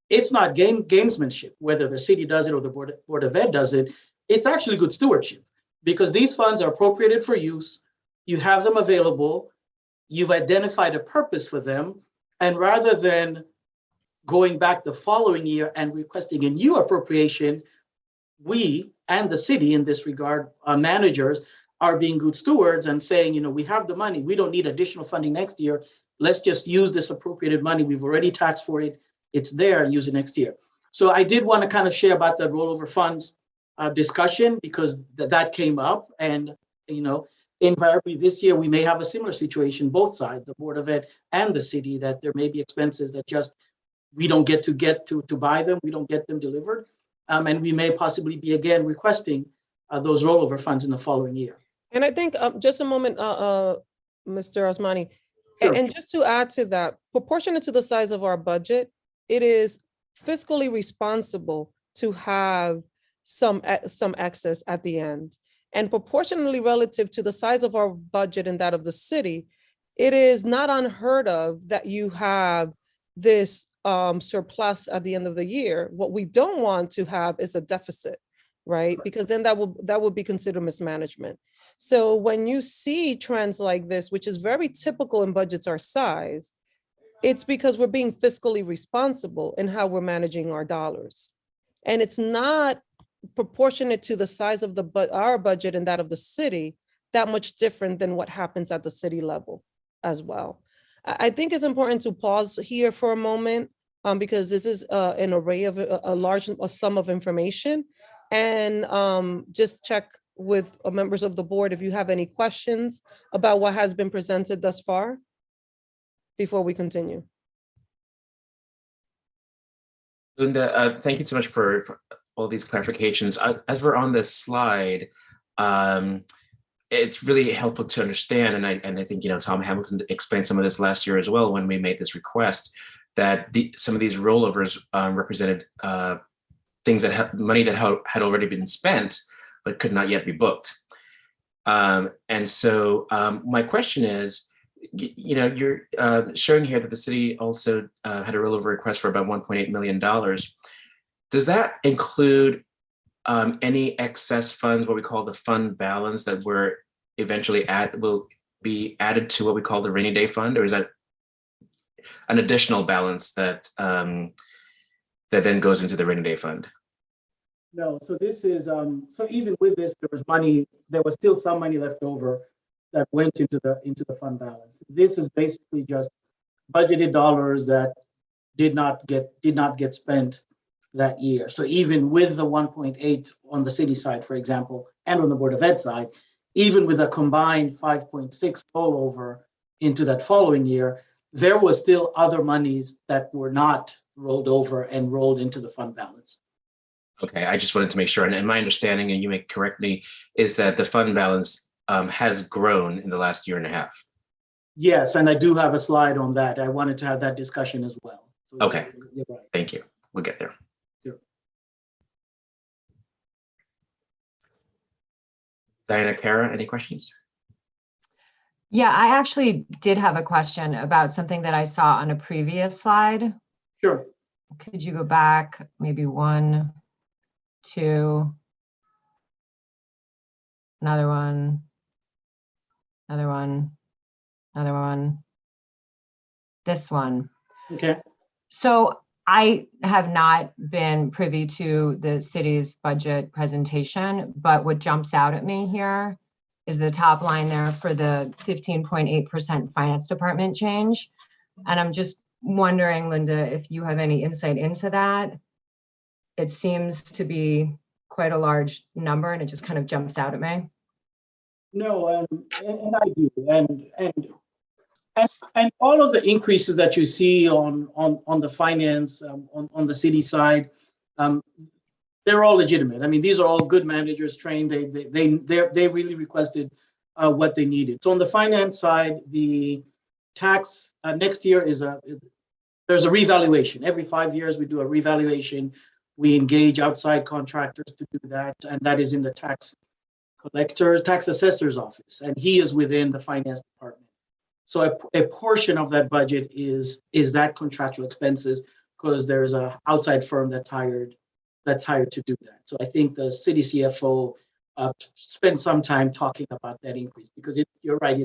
it's not gamesmanship, whether the city does it or the Board of Ed does it. It's actually good stewardship because these funds are appropriated for use. You have them available. You've identified a purpose for them. And rather than going back the following year and requesting a new appropriation, we and the city in this regard, our managers, are being good stewards and saying, we have the money. We don't need additional funding next year. Let's just use this appropriated money. We've already taxed for it. It's there, use it next year. So I did want to kind of share about the rollover funds discussion because that came up. And, invariably this year, we may have a similar situation, both sides, the Board of Ed and the city, that there may be expenses that just we don't get to buy them. We don't get them delivered. And we may possibly be again requesting those rollover funds in the following year. And I think just a moment, Mr. Osmani, Sure. and just to add to that, proportionate to the size of our budget, it is fiscally responsible to have some excess at the end. And proportionally relative to the size of our budget and that of the city, it is not unheard of that you have this surplus at the end of the year. What we don't want to have is a deficit, right? Because then that will be considered mismanagement. So when you see trends like this, which is very typical in budgets our size, it's because we're being fiscally responsible in how we're managing our dollars. And it's not proportionate to the size of our budget and that of the city, that much different than what happens at the city level as well. I think it's important to pause here for a moment because this is an array of a large sum of information, and just check with members of the board if you have any questions about what has been presented thus far before we continue. Linda, thank you so much for all these clarifications. As we're on this slide, it's really helpful to understand, and I think Tom Hamilton explained some of this last year as well when we made this request, that some of these rollovers represented things that money that had already been spent but could not yet be booked. And so my question is, you're showing here that the city also had a rollover request for about $1.8 million. Does that include any excess funds, what we call the fund balance, that were eventually will be added to what we call the rainy day fund, or is that an additional balance that that then goes into the rainy day fund? No, so this is, so even with this, there was still some money left over that went into the fund balance. This is basically just budgeted dollars that did not get spent that year. So even with the 1.8 on the city side, for example, and on the Board of Ed side, even with a combined 5.6 rollover into that following year, there was still other monies that were not rolled over and rolled into the fund balance. Okay, I just wanted to make sure. And my understanding, and you may correct me, is that the fund balance has grown in the last year and a half. Yes, and I do have a slide on that. I wanted to have that discussion as well. So Okay, you're right. thank you. We'll get there. Sure. Diana, Kara, any questions? Yeah, I actually did have a question about something that I saw on a previous slide. Sure. Could you go back maybe 1, 2, another one, another one, another one, this one. Okay. So I have not been privy to the city's budget presentation, but what jumps out at me here is the top line there for the 15.8% finance department change. And I'm just wondering, Linda, if you have any insight into that. It seems to be quite a large number and it just kind of jumps out at me. No, and I do, and all of the increases that you see on the finance on the city side, they're all legitimate. I mean, these are all good managers trained. They really requested what they needed. So on the finance side, the tax next year there's a revaluation. Every 5 years we do a revaluation. We engage outside contractors to do that, and that is in the tax assessor's office, and he is within the finance department. So a portion of that budget is that contractual expenses, because there's a outside firm that's hired to do that. So I think the city CFO spent some time talking about that increase, because you're right,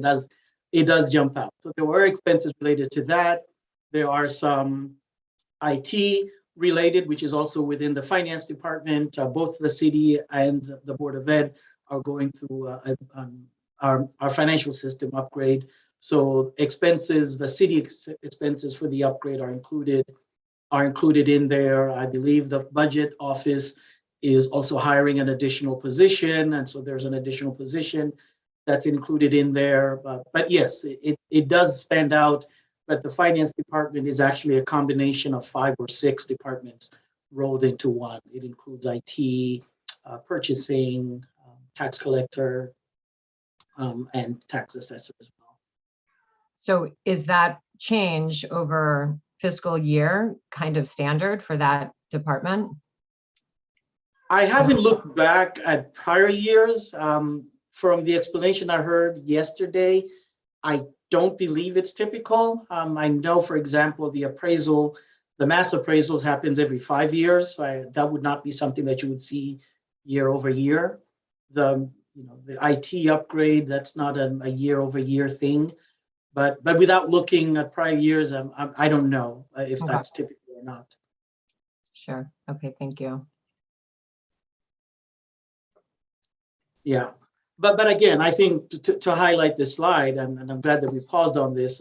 it does jump out. So there were expenses related to that. There are some IT related, which is also within the finance department. Both the city and the Board of Ed are going through our financial system upgrade. So expenses, the city expenses for the upgrade are included in there. I believe the budget office is also hiring an additional position, and so there's an additional position that's included in there. But yes, it does stand out. But the finance department is actually a combination of 5 or 6 departments rolled into one. It includes IT, purchasing, tax collector, and tax assessor as well. So is that change over fiscal year kind of standard for that department? I haven't looked back at prior years. From the explanation I heard yesterday, I don't believe it's typical. I know, for example, the mass appraisals happens every 5 years. So that would not be something that you would see year over year. The IT upgrade, that's not a year over year thing. But without looking at prior years, I don't know if that's typical or not. Sure. Okay, thank you. Yeah. But again, I think to highlight this slide, and I'm glad that we paused on this,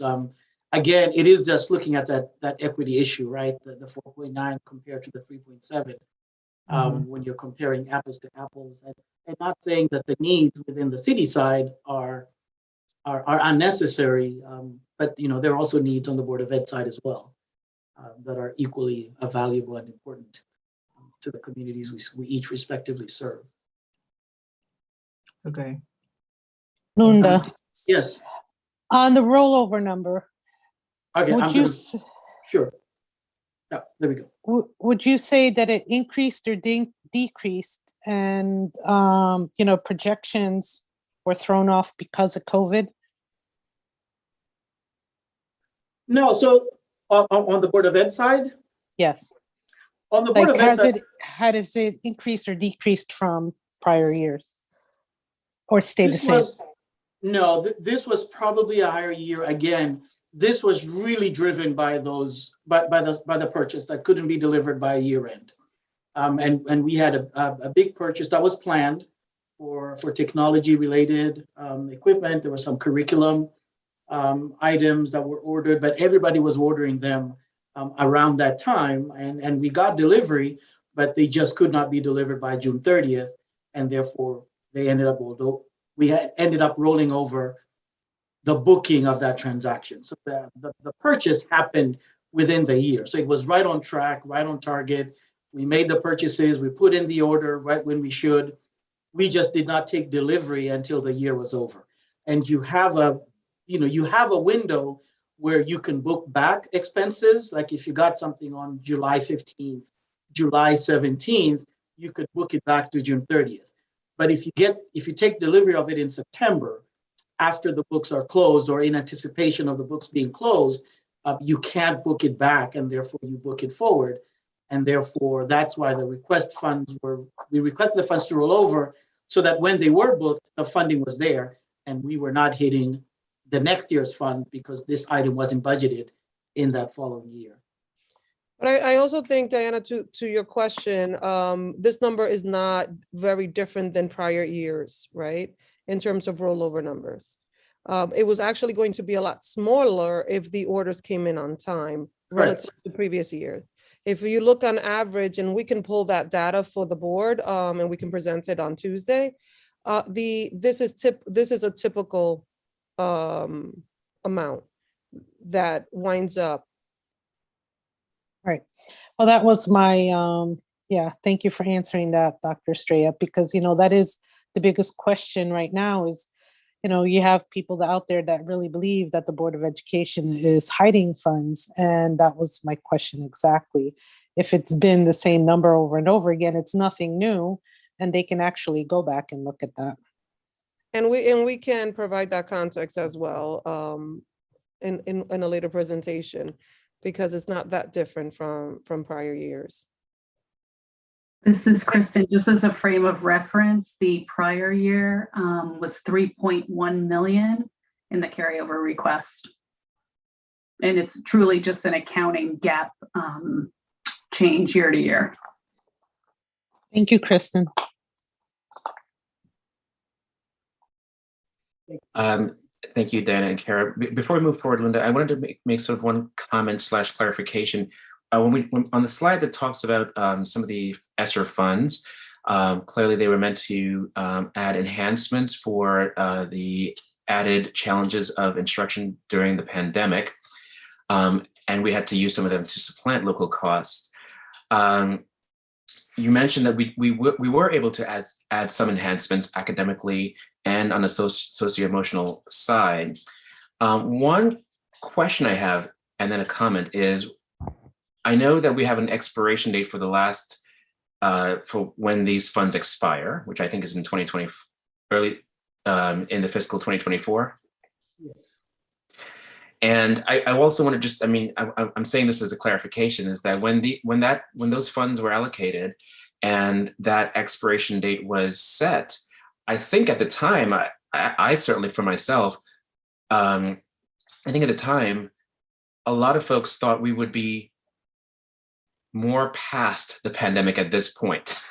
again, it is just looking at that equity issue, right? The 4.9 compared to the 3.7, when you're comparing apples to apples, and not saying that the needs within the city side are unnecessary, but there are also needs on the Board of Ed side as well that are equally valuable and important to the communities we each respectively serve. Okay. Lunda, Yes, on the rollover number, okay, would I'm you, gonna, sure. Yeah, there we go. would you say that it increased or decreased and, projections were thrown off because of COVID? No, so on the Board of Ed side, Yes. on the Board Like, of Ed side, has it increased or decreased from prior years? Or stay the this same? was, no, this was probably a higher year. Again, this was really driven by those, by the purchase that couldn't be delivered by year end. And we had a big purchase that was planned for technology related equipment. There was some curriculum items that were ordered, but everybody was ordering them around that time. And we got delivery, but they just could not be delivered by June 30th. And therefore they ended up, although we ended up rolling over the booking of that transaction. So the purchase happened within the year. So it was right on track, right on target. We made the purchases, we put in the order right when we should. We just did not take delivery until the year was over. And you have a window where you can book back expenses. Like if you got something on July 15th, July 17th, you could book it back to June 30th. But if you take delivery of it in September, after the books are closed or in anticipation of the books being closed, you can't book it back, and therefore you book it forward. And therefore, that's why we requested the funds to roll over so that when they were booked, the funding was there and we were not hitting the next year's fund because this item wasn't budgeted in that following year. But I also think, Diana, to your question, this number is not very different than prior years, right? In terms of rollover numbers. It was actually going to be a lot smaller if the orders came in on time relative to the previous year. If you look on average, and we can pull that data for the board, and we can present it on Tuesday. This is a typical amount that winds up. Right. Well, that was my, thank you for answering that, Dr. Estrella, because, that is the biggest question right now is, you have people out there that really believe that the Board of Education is hiding funds. And that was my question exactly. If it's been the same number over and over again, it's nothing new. And they can actually go back and look at that. And we can provide that context as well in a later presentation, because it's not that different from prior years. This is Kristen. Just as a frame of reference, the prior year was 3.1 million in the carryover request. And it's truly just an accounting gap change year to year. Thank you, Kristen. Thank you, Dana and Kara. Before we move forward, Linda, I wanted to make sort of one comment / clarification. When on the slide that talks about some of the ESSER funds, clearly they were meant to add enhancements for the added challenges of instruction during the pandemic. And we had to use some of them to supplant local costs. You mentioned that we were able to add some enhancements academically and on the socio-emotional side. One question I have, and then a comment, is I know that we have an expiration date for the last, for when these funds expire, which I think is in 2020, early in the fiscal 2024. Yes. And I also want to just, I'm saying this as a clarification, is that when those funds were allocated and that expiration date was set, I think at the time, I certainly for myself, I think at the time, a lot of folks thought we would be more past the pandemic at this point.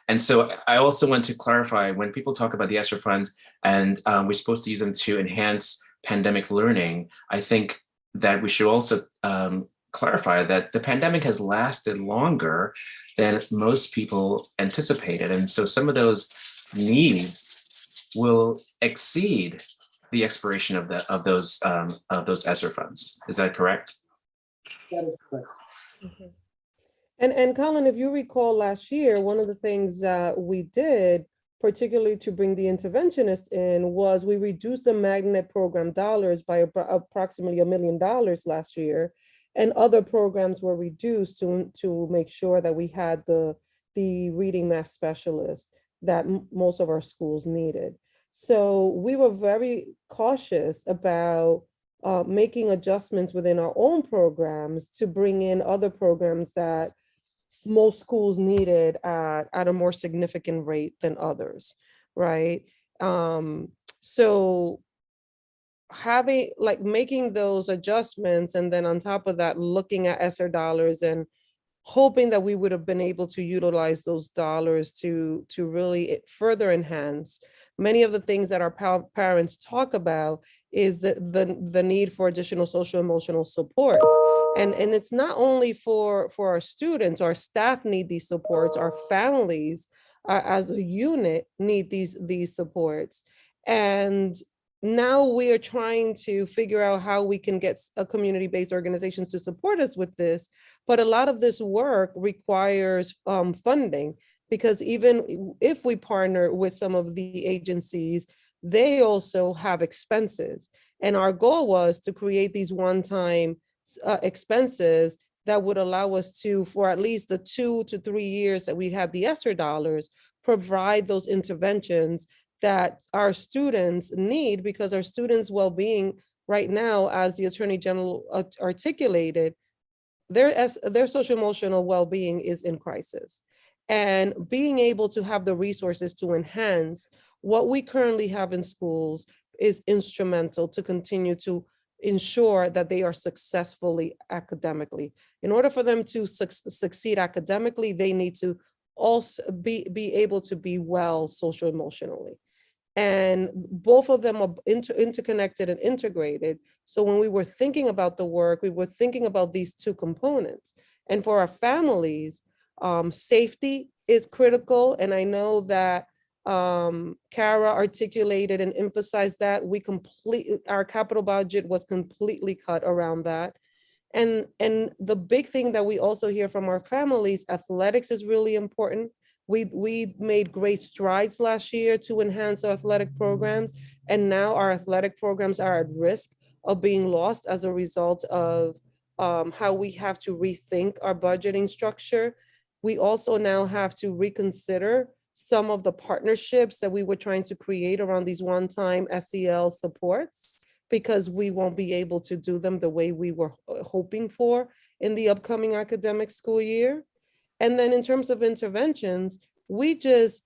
And so I also want to clarify, when people talk about the ESSER funds and we're supposed to use them to enhance pandemic learning, I think that we should also clarify that the pandemic has lasted longer than most people anticipated. And so some of those needs will exceed the expiration of those ESSER funds. Is that correct? That is correct. And Colin, if you recall last year, one of the things that we did particularly to bring the interventionist in, was we reduced the magnet program dollars by approximately $1 million last year. And other programs were reduced to make sure that we had the reading math specialists that most of our schools needed. So we were very cautious about making adjustments within our own programs to bring in other programs that most schools needed at a more significant rate than others, right? So making those adjustments, and then on top of that, looking at ESSER dollars and hoping that we would have been able to utilize those dollars to really further enhance many of the things that our parents talk about, is the need for additional social emotional supports. And it's not only for our students. Our staff need these supports, our families as a unit need these supports. And now we are trying to figure out how we can get a community-based organizations to support us with this. But a lot of this work requires funding, because even if we partner with some of the agencies, they also have expenses. And our goal was to create these one-time expenses that would allow us to, for at least the 2 to 3 years that we have the ESSER dollars, provide those interventions that our students need, because our students' well-being right now, as the Attorney General articulated, their social emotional well-being is in crisis. And being able to have the resources to enhance what we currently have in schools is instrumental to continue to ensure that they are successfully academically. In order for them to succeed academically, they need to also be able to be well social emotionally. And both of them are interconnected and integrated. So when we were thinking about the work, we were thinking about these two components. And for our families, safety is critical. And I know that Kara articulated and emphasized that our capital budget was completely cut around that. And the big thing that we also hear from our families, athletics is really important. We made great strides last year to enhance our athletic programs, and now our athletic programs are at risk of being lost as a result of how we have to rethink our budgeting structure. We also now have to reconsider some of the partnerships that we were trying to create around these one-time SEL supports, because we won't be able to do them the way we were hoping for in the upcoming academic school year. And then in terms of interventions, we just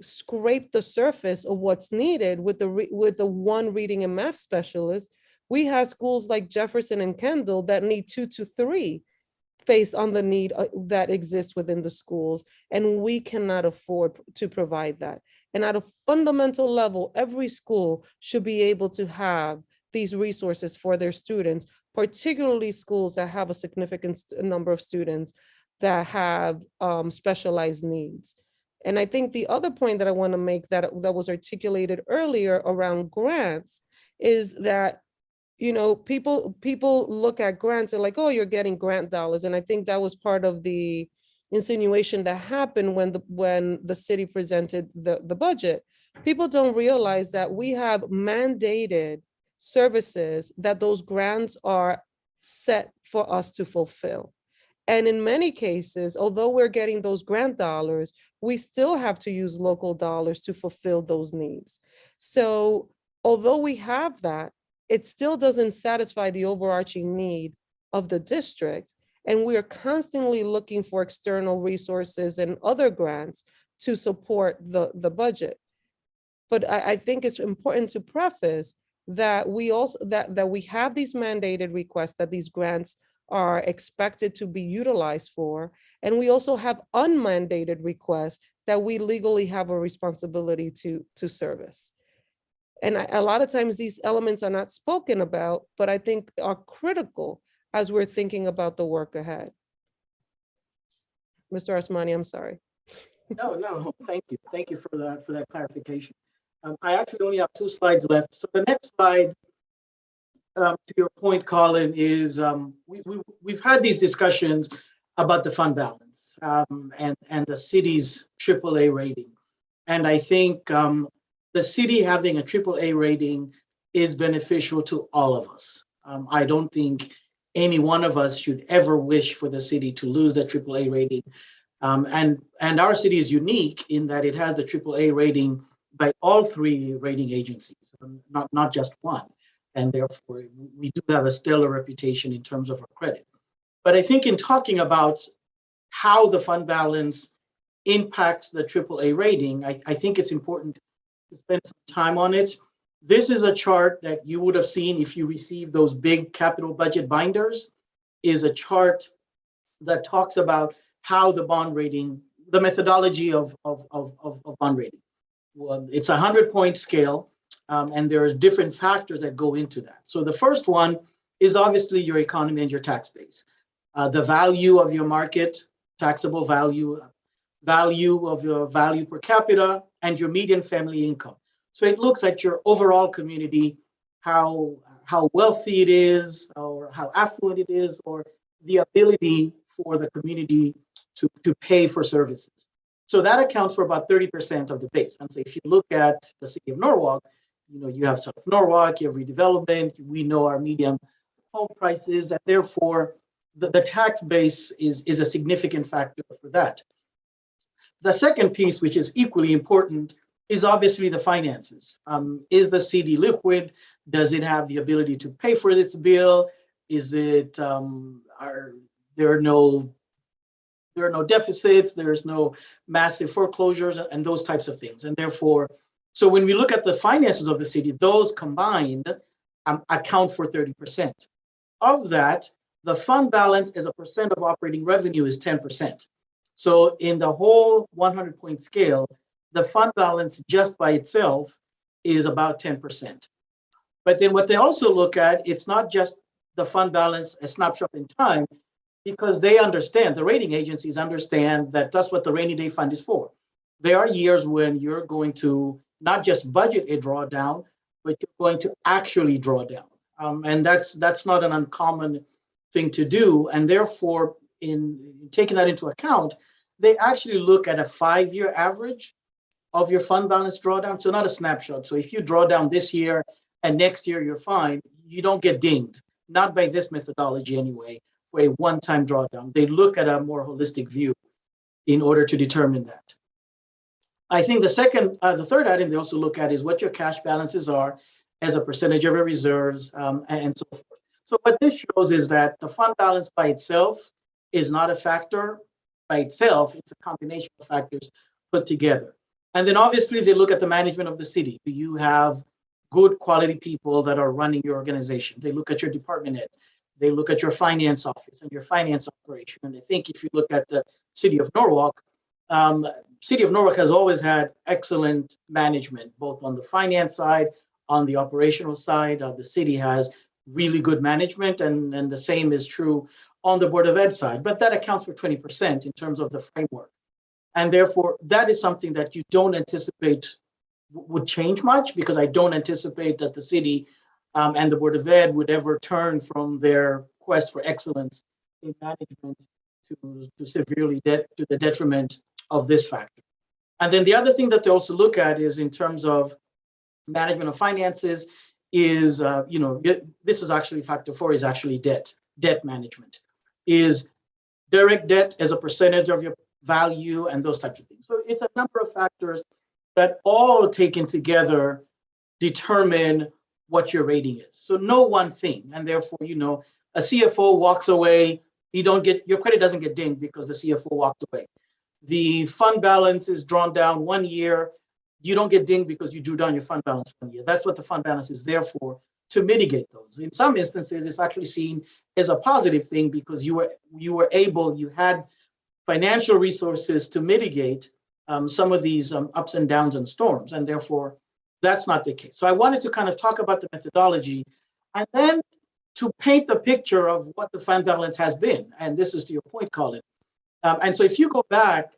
scraped the surface of what's needed with the one reading and math specialist. We have schools like Jefferson and Kendall that need 2 to 3 based on the need that exists within the schools, and we cannot afford to provide that. And at a fundamental level, every school should be able to have these resources for their students, particularly schools that have a significant number of students that have specialized needs. And I think the other point that I want to make that was articulated earlier around grants is that, you know, people look at grants and like, oh, you're getting grant dollars. And I think that was part of the insinuation that happened when the city presented the budget. People don't realize that we have mandated services that those grants are set for us to fulfill. And in many cases, although we're getting those grant dollars, we still have to use local dollars to fulfill those needs. So although we have that, it still doesn't satisfy the overarching need of the district. And we are constantly looking for external resources and other grants to support the budget. But I think it's important to preface that we also that we have these mandated requests that these grants are expected to be utilized for. And we also have unmandated requests that we legally have a responsibility to service. And a lot of times these elements are not spoken about, but I think are critical as we're thinking about the work ahead. Mr. Asmani, I'm sorry. No, thank you. Thank you for that clarification. I actually only have 2 slides left. So the next slide, to your point, Colin, is we've had these discussions about the fund balance and the city's AAA rating. And I think the city having a AAA rating is beneficial to all of us. I don't think any one of us should ever wish for the city to lose the AAA rating. And our city is unique in that it has the AAA rating by all three rating agencies, not just one. And therefore, we do have a stellar reputation in terms of our credit. But I think in talking about how the fund balance impacts the AAA rating, I think it's important to spend some time on it. This is a chart that you would have seen if you received those big capital budget binders, is a chart that talks about how the bond rating, the methodology of bond rating. Well, it's a 100-point scale, and there's different factors that go into that. So the first one is obviously your economy and your tax base. The value of your market, taxable value of your value per capita, and your median family income. So it looks at your overall community, how wealthy it is, or how affluent it is, or the ability for the community to pay for services. So that accounts for about 30% of the base. And so if you look at the city of Norwalk, you have South Norwalk, you have redevelopment, we know our median home prices, and therefore the tax base is a significant factor for that. The second piece, which is equally important, is obviously the finances. Is the city liquid? Does it have the ability to pay for its bill? Is it, there are no deficits, there's no massive foreclosures and those types of things. And therefore, so when we look at the finances of the city, those combined account for 30%. Of that, the fund balance as a percent of operating revenue is 10%. So in the whole 100-point scale, the fund balance just by itself is about 10%. But then what they also look at, it's not just the fund balance, a snapshot in time, because they understand, the rating agencies understand that that's what the rainy day fund is for. There are years when you're going to not just budget a drawdown, but you're going to actually draw down. And that's not an uncommon thing to do. And therefore, in taking that into account, they actually look at a 5-year average of your fund balance drawdown. So not a snapshot. So if you draw down this year and next year you're fine, you don't get dinged, not by this methodology anyway, for a one-time drawdown. They look at a more holistic view in order to determine that. I think the third item they also look at is what your cash balances are as a percentage of your reserves, and so forth. So what this shows is that the fund balance by itself is not a factor by itself, it's a combination of factors put together. And then obviously they look at the management of the city. Do you have good quality people that are running your organization? They look at your department heads. They look at your finance office and your finance operation. And I think if you look at the city of Norwalk, has always had excellent management, both on the finance side, on the operational side. The city has really good management, and the same is true on the Board of Ed side. But that accounts for 20% in terms of the framework. And therefore, that is something that you don't anticipate would change much, because I don't anticipate that the city and the Board of Ed would ever turn from their quest for excellence in management to severely to the detriment of this factor. And then the other thing that they also look at is in terms of management of finances is, this is actually factor 4 is actually debt management, is direct debt as a percentage of your value and those types of things. So it's a number of factors that all taken together determine what your rating is. So no one thing. And therefore, a CFO walks away, your credit doesn't get dinged because the CFO walked away. The fund balance is drawn down 1 year, you don't get dinged because you drew down your fund balance 1 year. That's what the fund balance is there for, to mitigate those. In some instances, it's actually seen as a positive thing because you had financial resources to mitigate some of these ups and downs and storms, and therefore that's not the case. So I wanted to kind of talk about the methodology and then to paint the picture of what the fund balance has been. And this is to your point, Colin. And so if you go back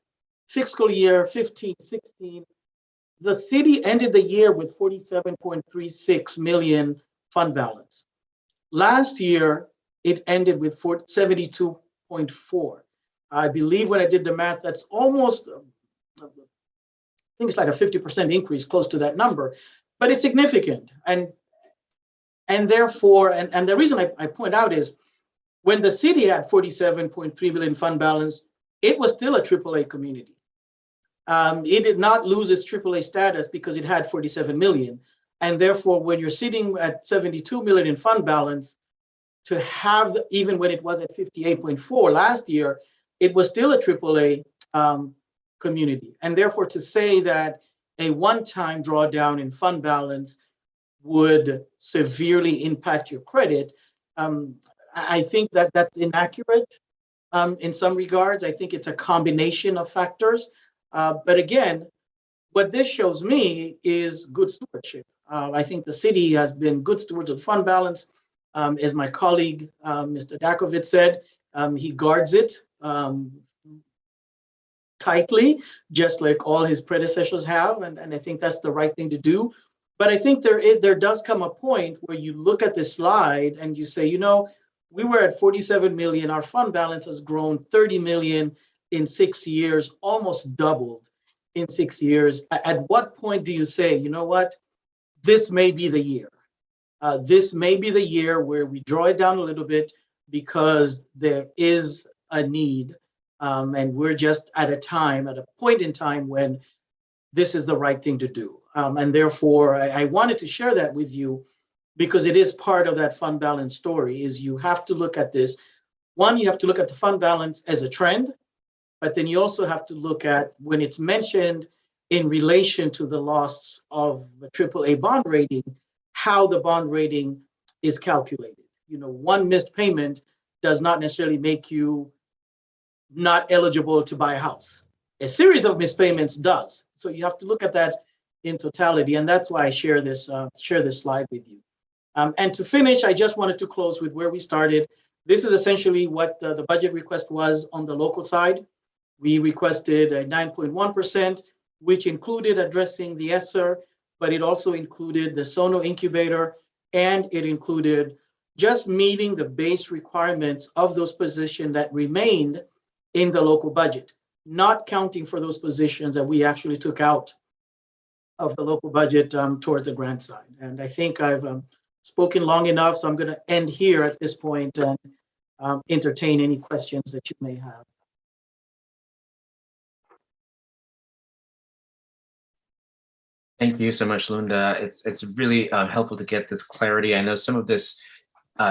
fiscal year 15-16, the city ended the year with 47.36 million fund balance. Last year, it ended with 72.4. I believe when I did the math, that's almost think it's like a 50% increase, close to that number, but it's significant. And therefore, and the reason I point out is when the city had 47.3 million fund balance, it was still a AAA community. It did not lose its AAA status because it had 47 million. And therefore, when you're sitting at 72 million in fund balance, to have, even when it was at 58.4 last year, it was still a AAA community. And therefore, to say that a one-time drawdown in fund balance would severely impact your credit, I think that that's inaccurate in some regards. I think it's a combination of factors. But again, what this shows me is good stewardship. I think the city has been good stewards of fund balance. As my colleague, Mr. Dakovitz said, he guards it tightly, just like all his predecessors have. And I think that's the right thing to do. But I think there does come a point where you look at this slide and you say, you know, we were at 47 million. Our fund balance has grown 30 million in 6 years, almost doubled in 6 years. At what point do you say, you know what, this may be the year? This may be the year where we draw it down a little bit because there is a need. And we're just at a point in time when this is the right thing to do. And therefore, I wanted to share that with you because it is part of that fund balance story, is you have to look at this. One, you have to look at the fund balance as a trend, but then you also have to look at when it's mentioned in relation to the loss of the AAA bond rating, how the bond rating is calculated. You know, one missed payment does not necessarily make you not eligible to buy a house. A series of missed payments does. So you have to look at that in totality, and that's why I share this slide with you. And to finish, I just wanted to close with where we started. This is essentially what the budget request was on the local side. We requested a 9.1%, which included addressing the ESSER, but it also included the Sono incubator, and it included just meeting the base requirements of those positions that remained in the local budget, not counting for those positions that we actually took out of the local budget towards the grant side. And I think I've spoken long enough, so I'm going to end here at this point and entertain any questions that you may have. Thank you so much, Lunda. It's really helpful to get this clarity. I know some of this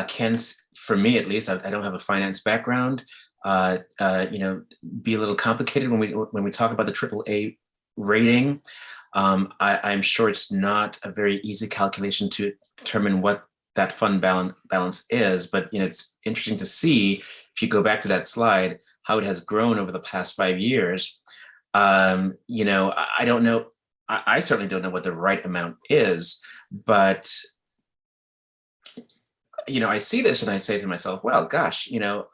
can, for me at least, I don't have a finance background, you know, be a little complicated when we talk about the AAA rating. I'm sure it's not a very easy calculation to determine what that fund balance is, but you know, it's interesting to see, if you go back to that slide, how it has grown over the past 5 years. You know, I don't know. I certainly don't know what the right amount is, but you know, I see this and I say to myself, well, gosh, you know,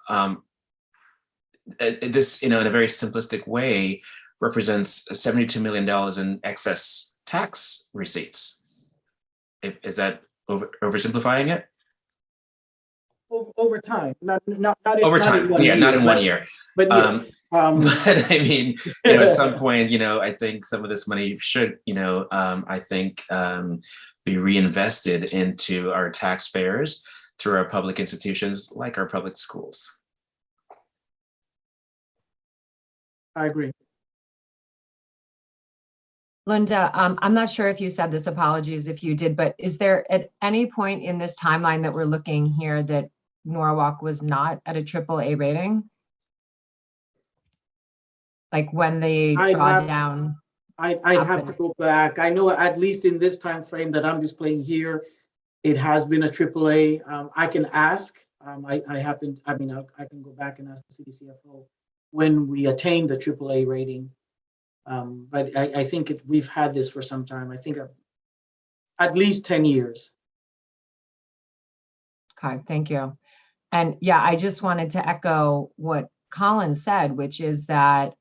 this, you know, in a very simplistic way, represents $72 million in excess tax receipts. Is that oversimplifying it? Over time, not over time, yeah, not in 1 year. But yes. But I mean, you know, at some point, you know, I think some of this money should, you know, I think be reinvested into our taxpayers through our public institutions like our public schools. I agree. Linda, I'm not sure if you said this, apologies if you did, but is there at any point in this timeline that we're looking here that Norwalk was not at a AAA rating? Like when the drawdown? I'd have to go back. I know at least in this time frame that I'm displaying here, it has been a AAA. I can ask. I can go back and ask the city CFO when we attain the AAA rating. But I think we've had this for some time. I think at least 10 years. Okay, thank you. And yeah, I just wanted to echo what Colin said, which is that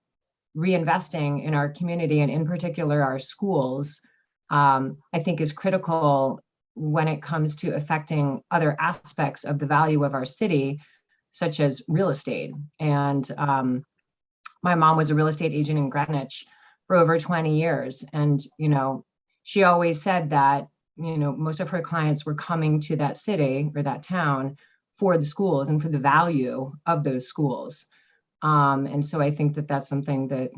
reinvesting in our community and in particular our schools, I think is critical when it comes to affecting other aspects of the value of our city, such as real estate. And my mom was a real estate agent in Greenwich for over 20 years. And, she always said that, most of her clients were coming to that city or that town for the schools and for the value of those schools. And so I think that that's something that,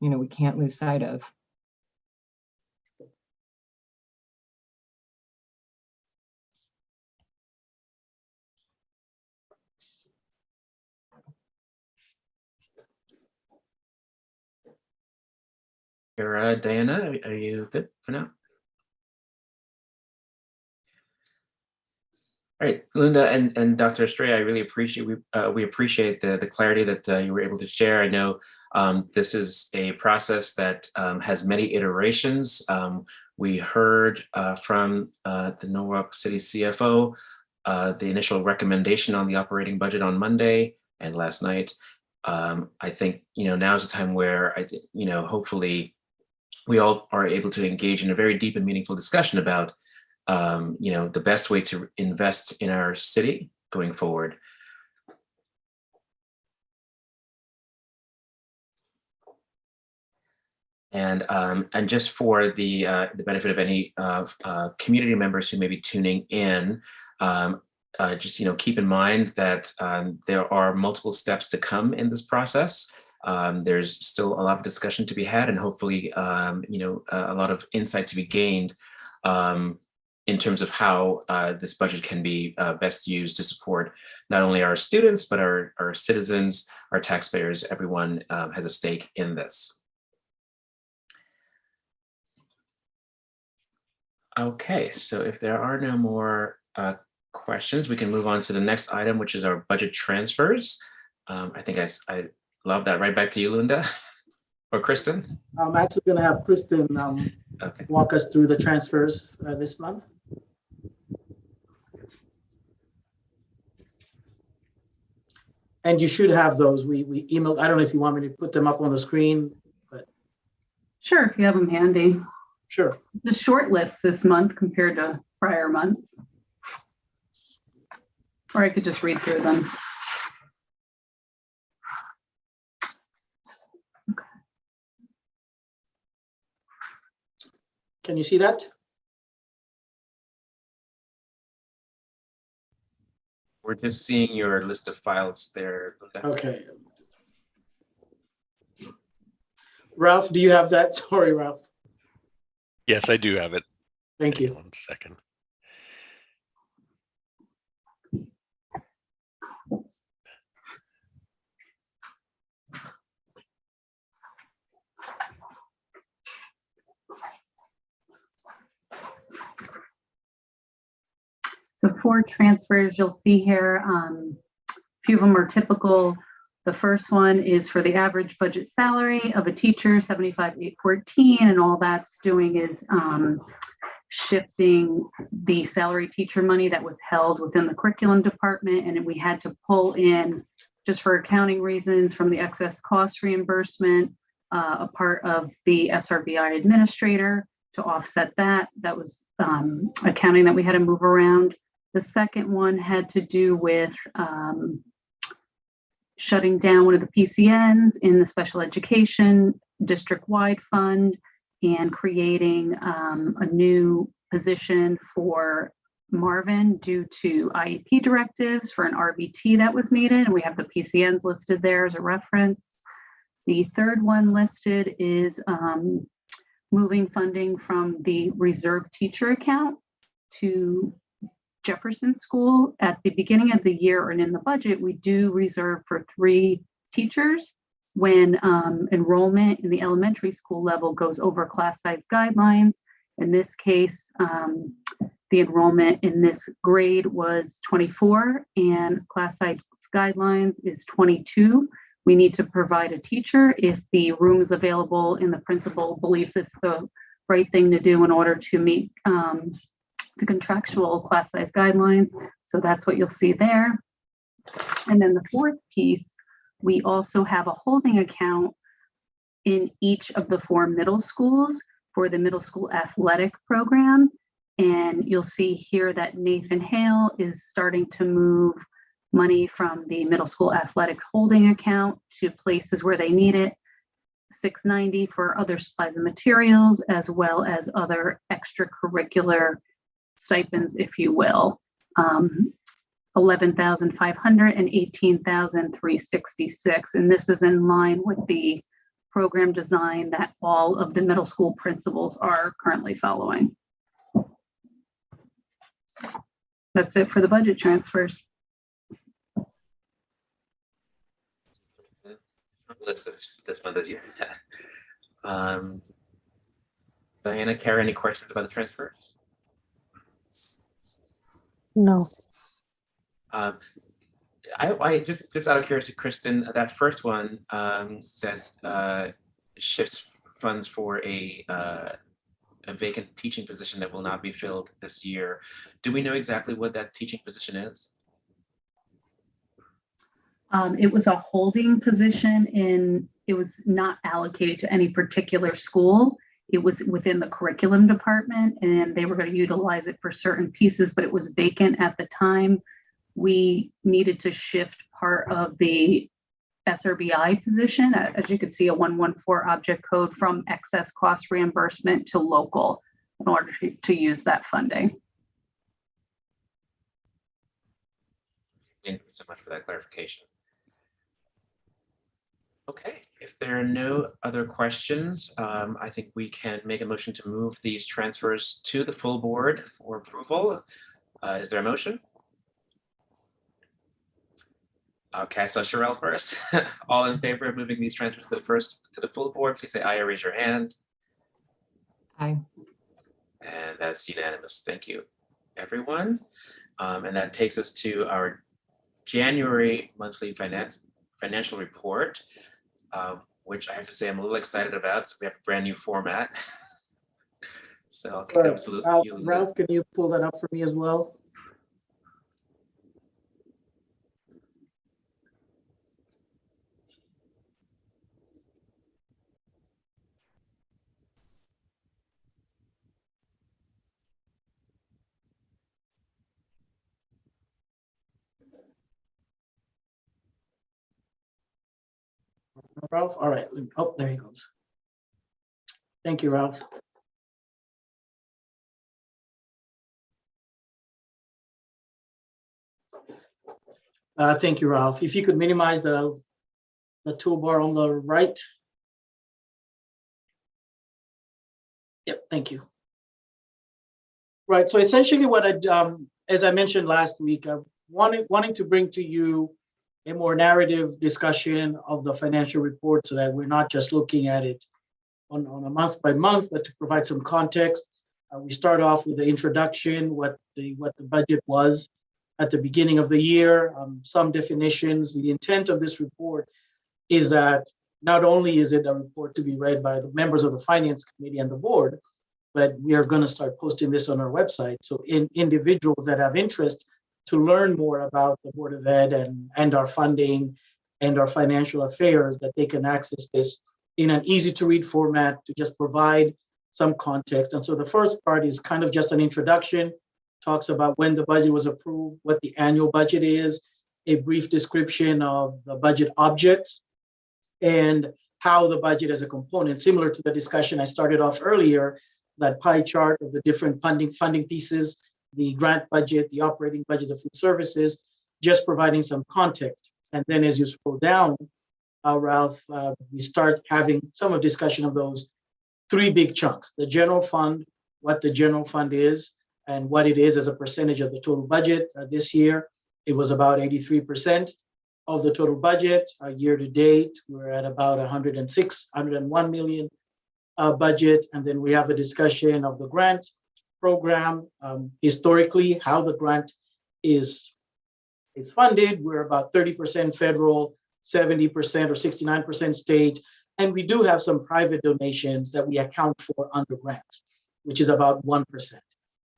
we can't lose sight of. Diana, are you good for now? All right, Linda and Dr. Estrella, I really appreciate we appreciate the clarity that you were able to share. I know this is a process that has many iterations. We heard from the Norwalk City CFO the initial recommendation on the operating budget on Monday and last night. I think now is the time where hopefully we all are able to engage in a very deep and meaningful discussion about the best way to invest in our city going forward. And just for the benefit of any community members who may be tuning in, just keep in mind that there are multiple steps to come in this process. There's still a lot of discussion to be had, and hopefully, a lot of insight to be gained in terms of how this budget can be best used to support not only our students, but our citizens, our taxpayers. Everyone has a stake in this. Okay, so if there are no more questions, we can move on to the next item, which is our budget transfers. I think I love that. Right back to you, Linda or Kristen. I'm actually going to have Kristen Okay. walk us through the transfers this month. And you should have those. We emailed. I don't know if you want me to put them up on the screen, but Sure, if you have them handy. sure. The short list this month compared to prior months. Or I could just read through them. Can you see that? We're just seeing your list of files there, Linda. Okay. Ralph, do you have that? Sorry, Ralph. Yes, I do have it. Thank you. 1 second. The 4 transfers you'll see here, a few of them are typical. The first one is for the average budget salary of a teacher, $75,814, and all that's doing is shifting the salary teacher money that was held within the curriculum department, and we had to pull in, just for accounting reasons, from the excess cost reimbursement, a part of the SRBI administrator to offset that. That was accounting that we had to move around. The second one had to do with shutting down one of the PCNs in the special education district-wide fund and creating a new position for Marvin due to IEP directives for an RBT that was needed. And we have the PCNs listed there as a reference. The third one listed is moving funding from the reserve teacher account to Jefferson School. At the beginning of the year and in the budget, we do reserve for 3 teachers when enrollment in the elementary school level goes over class size guidelines. In this case, the enrollment in this grade was 24 and class size guidelines is 22. We need to provide a teacher if the room is available and the principal believes it's the right thing to do in order to meet the contractual class size guidelines. So that's what you'll see there. And then the fourth piece, we also have a holding account in each of the 4 middle schools for the middle school athletic program. And you'll see here that Nathan Hale is starting to move money from the middle school athletic holding account to places where they need it. $690 for other supplies and materials, as well as other extracurricular stipends, if you will. 11,500 and 18,366. And this is in line with the program design that all of the middle school principals are currently following. That's it for the budget transfers. This one that you Diana, Kara, any questions about the transfers? No. I just out of curiosity, Kristen, that first one that shifts funds for a vacant teaching position that will not be filled this year. Do we know exactly what that teaching position is? It was a holding position it was not allocated to any particular school. It was within the curriculum department and they were going to utilize it for certain pieces, but it was vacant at the time. We needed to shift part of the SRBI position, as you could see, a 114 object code from excess cost reimbursement to local in order to use that funding. Thank you so much for that clarification. Okay, if there are no other questions, I think we can make a motion to move these transfers to the full board for approval. Is there a motion? Okay, so Sherelle first. All in favor of moving these transfers to the full board, please say aye or raise your hand. Aye. And that's unanimous. Thank you, everyone. And that takes us to our January monthly financial report, which I have to say I'm a little excited about. So we have a brand new format. So I'll kick it over to you. Ralph, can you pull that up for me as well? Ralph, all right. Oh, there he goes. Thank you, Ralph. Thank you, Ralph. If you could minimize the toolbar on the right. Yep, thank you. Right, so essentially what as I mentioned last week, wanting to bring to you a more narrative discussion of the financial report so that we're not just looking at it on a month by month, but to provide some context. We start off with the introduction, what the budget was at the beginning of the year, some definitions. The intent of this report is that not only is it a report to be read by the members of the Finance Committee and the board, but we are going to start posting this on our website. So individuals that have interest to learn more about the Board of Ed and our funding and our financial affairs, that they can access this in an easy to read format to just provide some context. And so the first part is kind of just an introduction, talks about when the budget was approved, what the annual budget is, a brief description of the budget objects, and how the budget as a component, similar to the discussion I started off earlier, that pie chart of the different funding pieces, the grant budget, the operating budget of food services, just providing some context. And then as you scroll down, Ralph, we start having some of discussion of those three big chunks: the general fund, what the general fund is, and what it is as a percentage of the total budget. This year, it was about 83% of the total budget. Year to date, we're at about 101 million budget. And then we have a discussion of the grant program, historically, how the grant is funded. We're about 30% federal, 70% or 69% state. And we do have some private donations that we account for under grants, which is about 1%.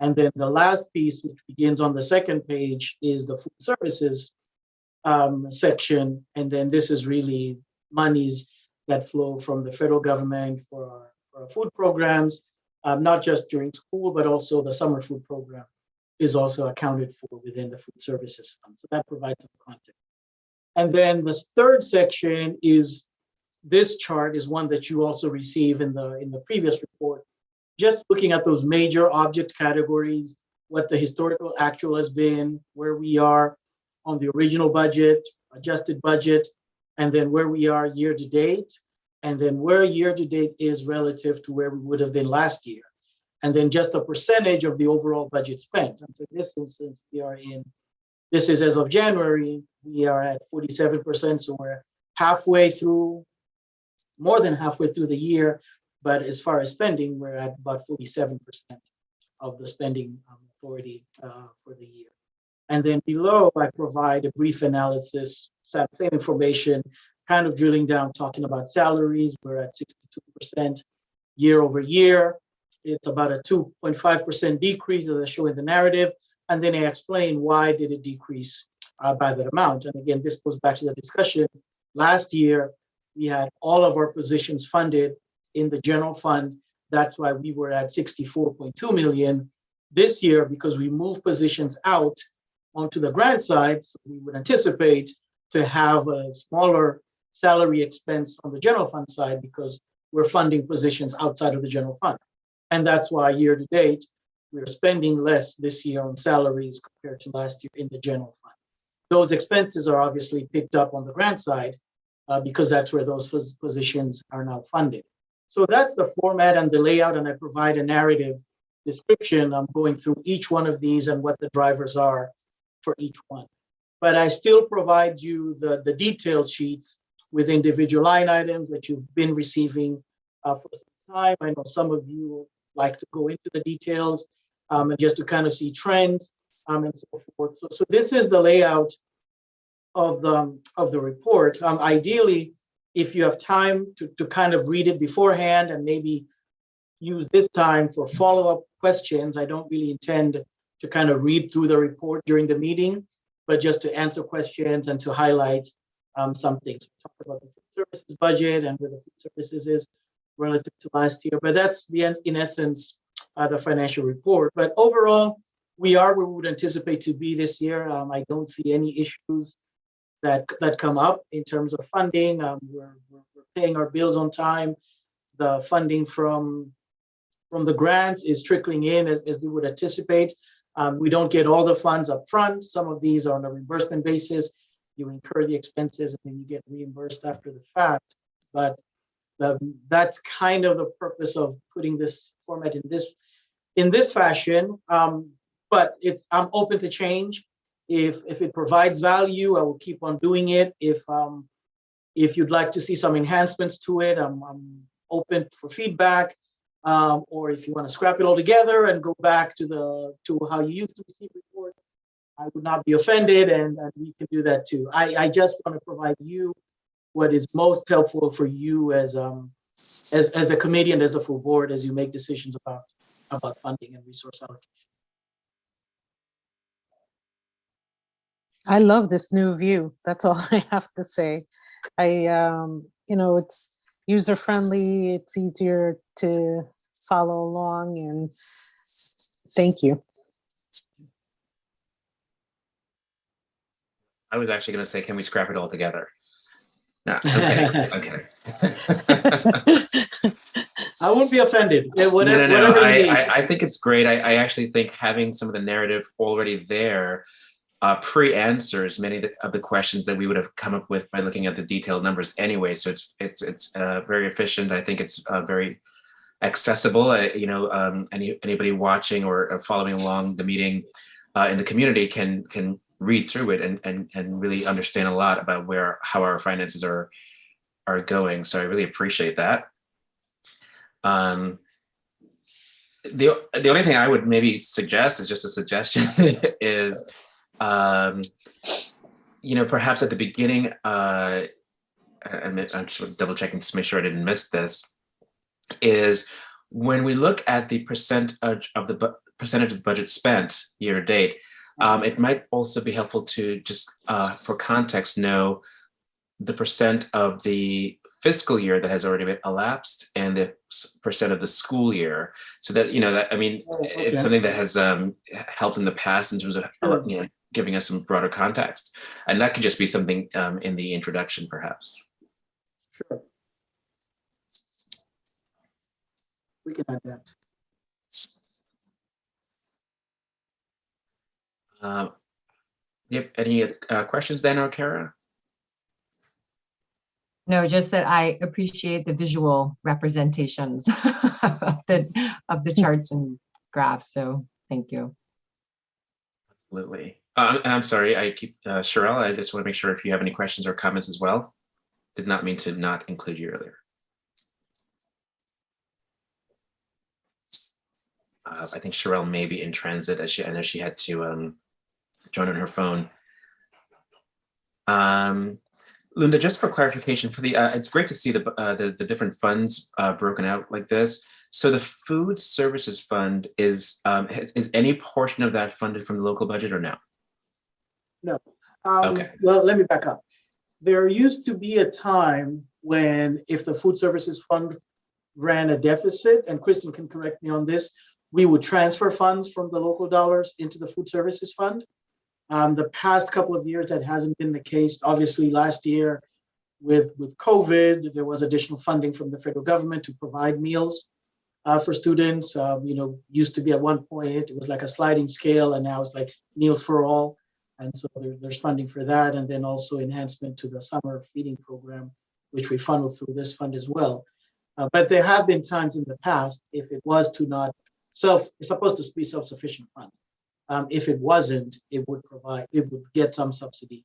And then the last piece, which begins on the second page, is the food services section. And then this is really monies that flow from the federal government for our food programs, not just during school, but also the summer food program is also accounted for within the food services fund. So that provides some context. And then this third section is this chart is one that you also receive in the previous report. Just looking at those major object categories, what the historical actual has been, where we are on the original budget, adjusted budget, and then where we are year to date, and then where year to date is relative to where we would have been last year. And then just a percentage of the overall budget spent. And for this instance, this is as of January, we are at 47%. So we're halfway through, more than halfway through the year. But as far as spending, we're at about 47% of the spending authority for the year. And then below, I provide a brief analysis, same information, kind of drilling down, talking about salaries. We're at 62% year over year. It's about a 2.5% decrease, as I show in the narrative. And then I explain why did it decrease by that amount. And again, this goes back to the discussion. Last year, we had all of our positions funded in the general fund. That's why we were at 64.2 million. This year, because we moved positions out onto the grant side, so we would anticipate to have a smaller salary expense on the general fund side because we're funding positions outside of the general fund. And that's why year to date, we're spending less this year on salaries compared to last year in the general fund. Those expenses are obviously picked up on the grant side because that's where those positions are now funded. So that's the format and the layout, and I provide a narrative description. I'm going through each one of these and what the drivers are for each one. But I still provide you the detailed sheets with individual line items that you've been receiving for some time. I know some of you like to go into the details and just to kind of see trends and so forth. So this is the layout of the report. Ideally, if you have time to kind of read it beforehand and maybe use this time for follow-up questions. I don't really intend to kind of read through the report during the meeting, but just to answer questions and to highlight some things. Talk about the food services budget and where the food services is relative to last year. But that's in essence, the financial report. But overall, we are where we would anticipate to be this year. I don't see any issues that come up in terms of funding. We're paying our bills on time. The funding from the grants is trickling in as we would anticipate. We don't get all the funds up front. Some of these are on a reimbursement basis. You incur the expenses and then you get reimbursed after the fact. But that's kind of the purpose of putting this format in this fashion. But I'm open to change. If it provides value, I will keep on doing it. If you'd like to see some enhancements to it, I'm open for feedback. Or if you want to scrap it all together and go back to how you used to receive reports, I would not be offended, and we can do that too. I just want to provide you what is most helpful for you as the committee and as the full board as you make decisions about funding and resource allocation. I love this new view. That's all I have to say. It's user friendly. It's easier to follow along, and thank you. I was actually going to say, can we scrap it all together? No, okay. I won't be offended. Whatever No. you need. I think it's great. I actually think having some of the narrative already there pre-answers many of the questions that we would have come up with by looking at the detailed numbers anyway. So it's very efficient. I think it's very accessible. Anybody watching or following along the meeting in the community can read through it and really understand a lot about how our finances are going. So I really appreciate that. The only thing I would maybe suggest is just a suggestion is, perhaps at the beginning, I'm just double checking to make sure I didn't miss this, is when we look at the percentage of the budget spent year to date, it might also be helpful to just, for context, know the percent of the fiscal year that has already been elapsed and the percent of the school year, so that it's something that has helped in the past in terms of giving us some broader context, and that could just be something in the introduction, perhaps. Sure. We can add that. Yep, any questions, Dan or Kara? No, just that I appreciate the visual representations of the charts and graphs. So thank you. Absolutely. And I'm sorry, I keep, Sherelle, I just want to make sure if you have any questions or comments as well. Did not mean to not include you earlier. I think Sherelle may be in transit as I know she had to join on her phone. Linda, just for clarification, for the it's great to see the different funds broken out like this. So the food services fund is any portion of that funded from the local budget or no? No. Okay. Well, let me back up. There used to be a time when if the food services fund ran a deficit, and Kristen can correct me on this, we would transfer funds from the local dollars into the food services fund. The past couple of years, that hasn't been the case. Obviously, last year with COVID, there was additional funding from the federal government to provide meals for students. Used to be at one point, it was like a sliding scale, and now it's like meals for all. And so there's funding for that. And then also enhancement to the summer feeding program, which we funnel through this fund as well. But there have been times in the past, if it was to not it's supposed to be self-sufficient fund. If it wasn't, it would get some subsidy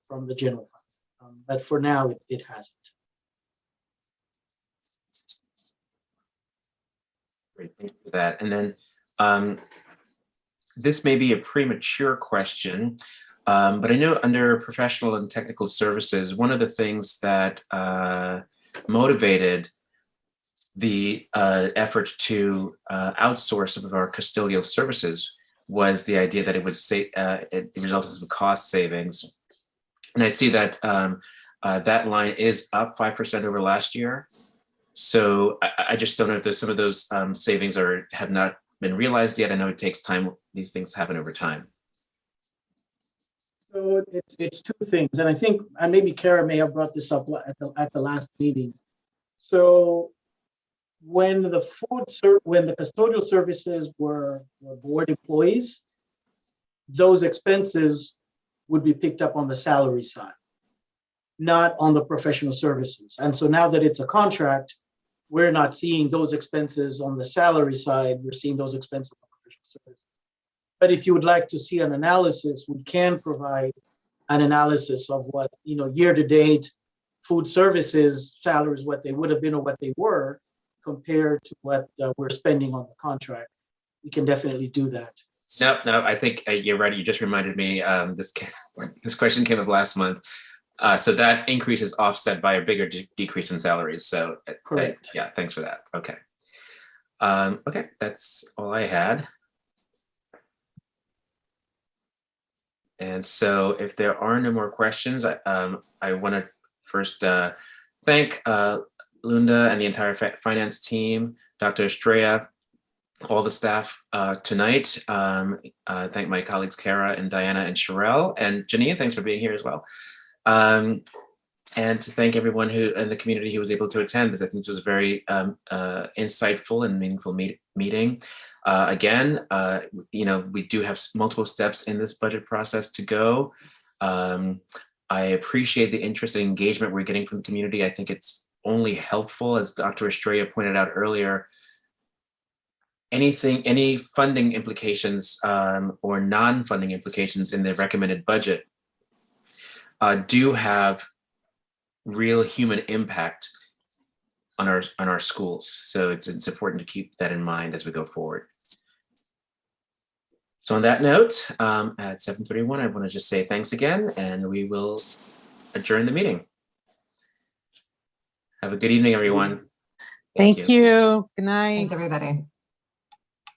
from the general fund. But for now, it hasn't. Great, thank you for that. And then this may be a premature question, but I know under professional and technical services, one of the things that motivated the effort to outsource some of our custodial services was the idea that it would say it resulted in cost savings. And I see that that line is up 5% over last year. So I just don't know if there's some of those savings have not been realized yet. I know it takes time. These things happen over time. So it's two things, and I think maybe Kara may have brought this up at the last meeting. So when the custodial services were board employees, those expenses would be picked up on the salary side, not on the professional services. And so now that it's a contract, we're not seeing those expenses on the salary side, we're seeing those expenses on professional services. But if you would like to see an analysis, we can provide an analysis of what, year-to-date food services salaries, what they would have been or what they were, compared to what we're spending on the contract. We can definitely do that. No, I think you're right. You just reminded me, this question came up last month. So that increase is offset by a bigger decrease in salaries. So Correct. Yeah, thanks for that. Okay. Okay, that's all I had. And so if there are no more questions, I want to first thank Linda and the entire finance team, Dr. Estrella, all the staff tonight. Thank my colleagues Kara and Diana and Sherelle, and Janine, thanks for being here as well. And to thank everyone who in the community who was able to attend this. I think this was a very insightful and meaningful meeting. Again, we do have multiple steps in this budget process to go. I appreciate the interest and engagement we're getting from the community. I think it's only helpful, as Dr. Estrella pointed out earlier. Any funding implications or non-funding implications in the recommended budget do have real human impact on our schools. So it's important to keep that in mind as we go forward. So on that note, at 7:31, I want to just say thanks again, and we will adjourn the meeting. Have a good evening, everyone. Thank you. Good night. Thanks, everybody.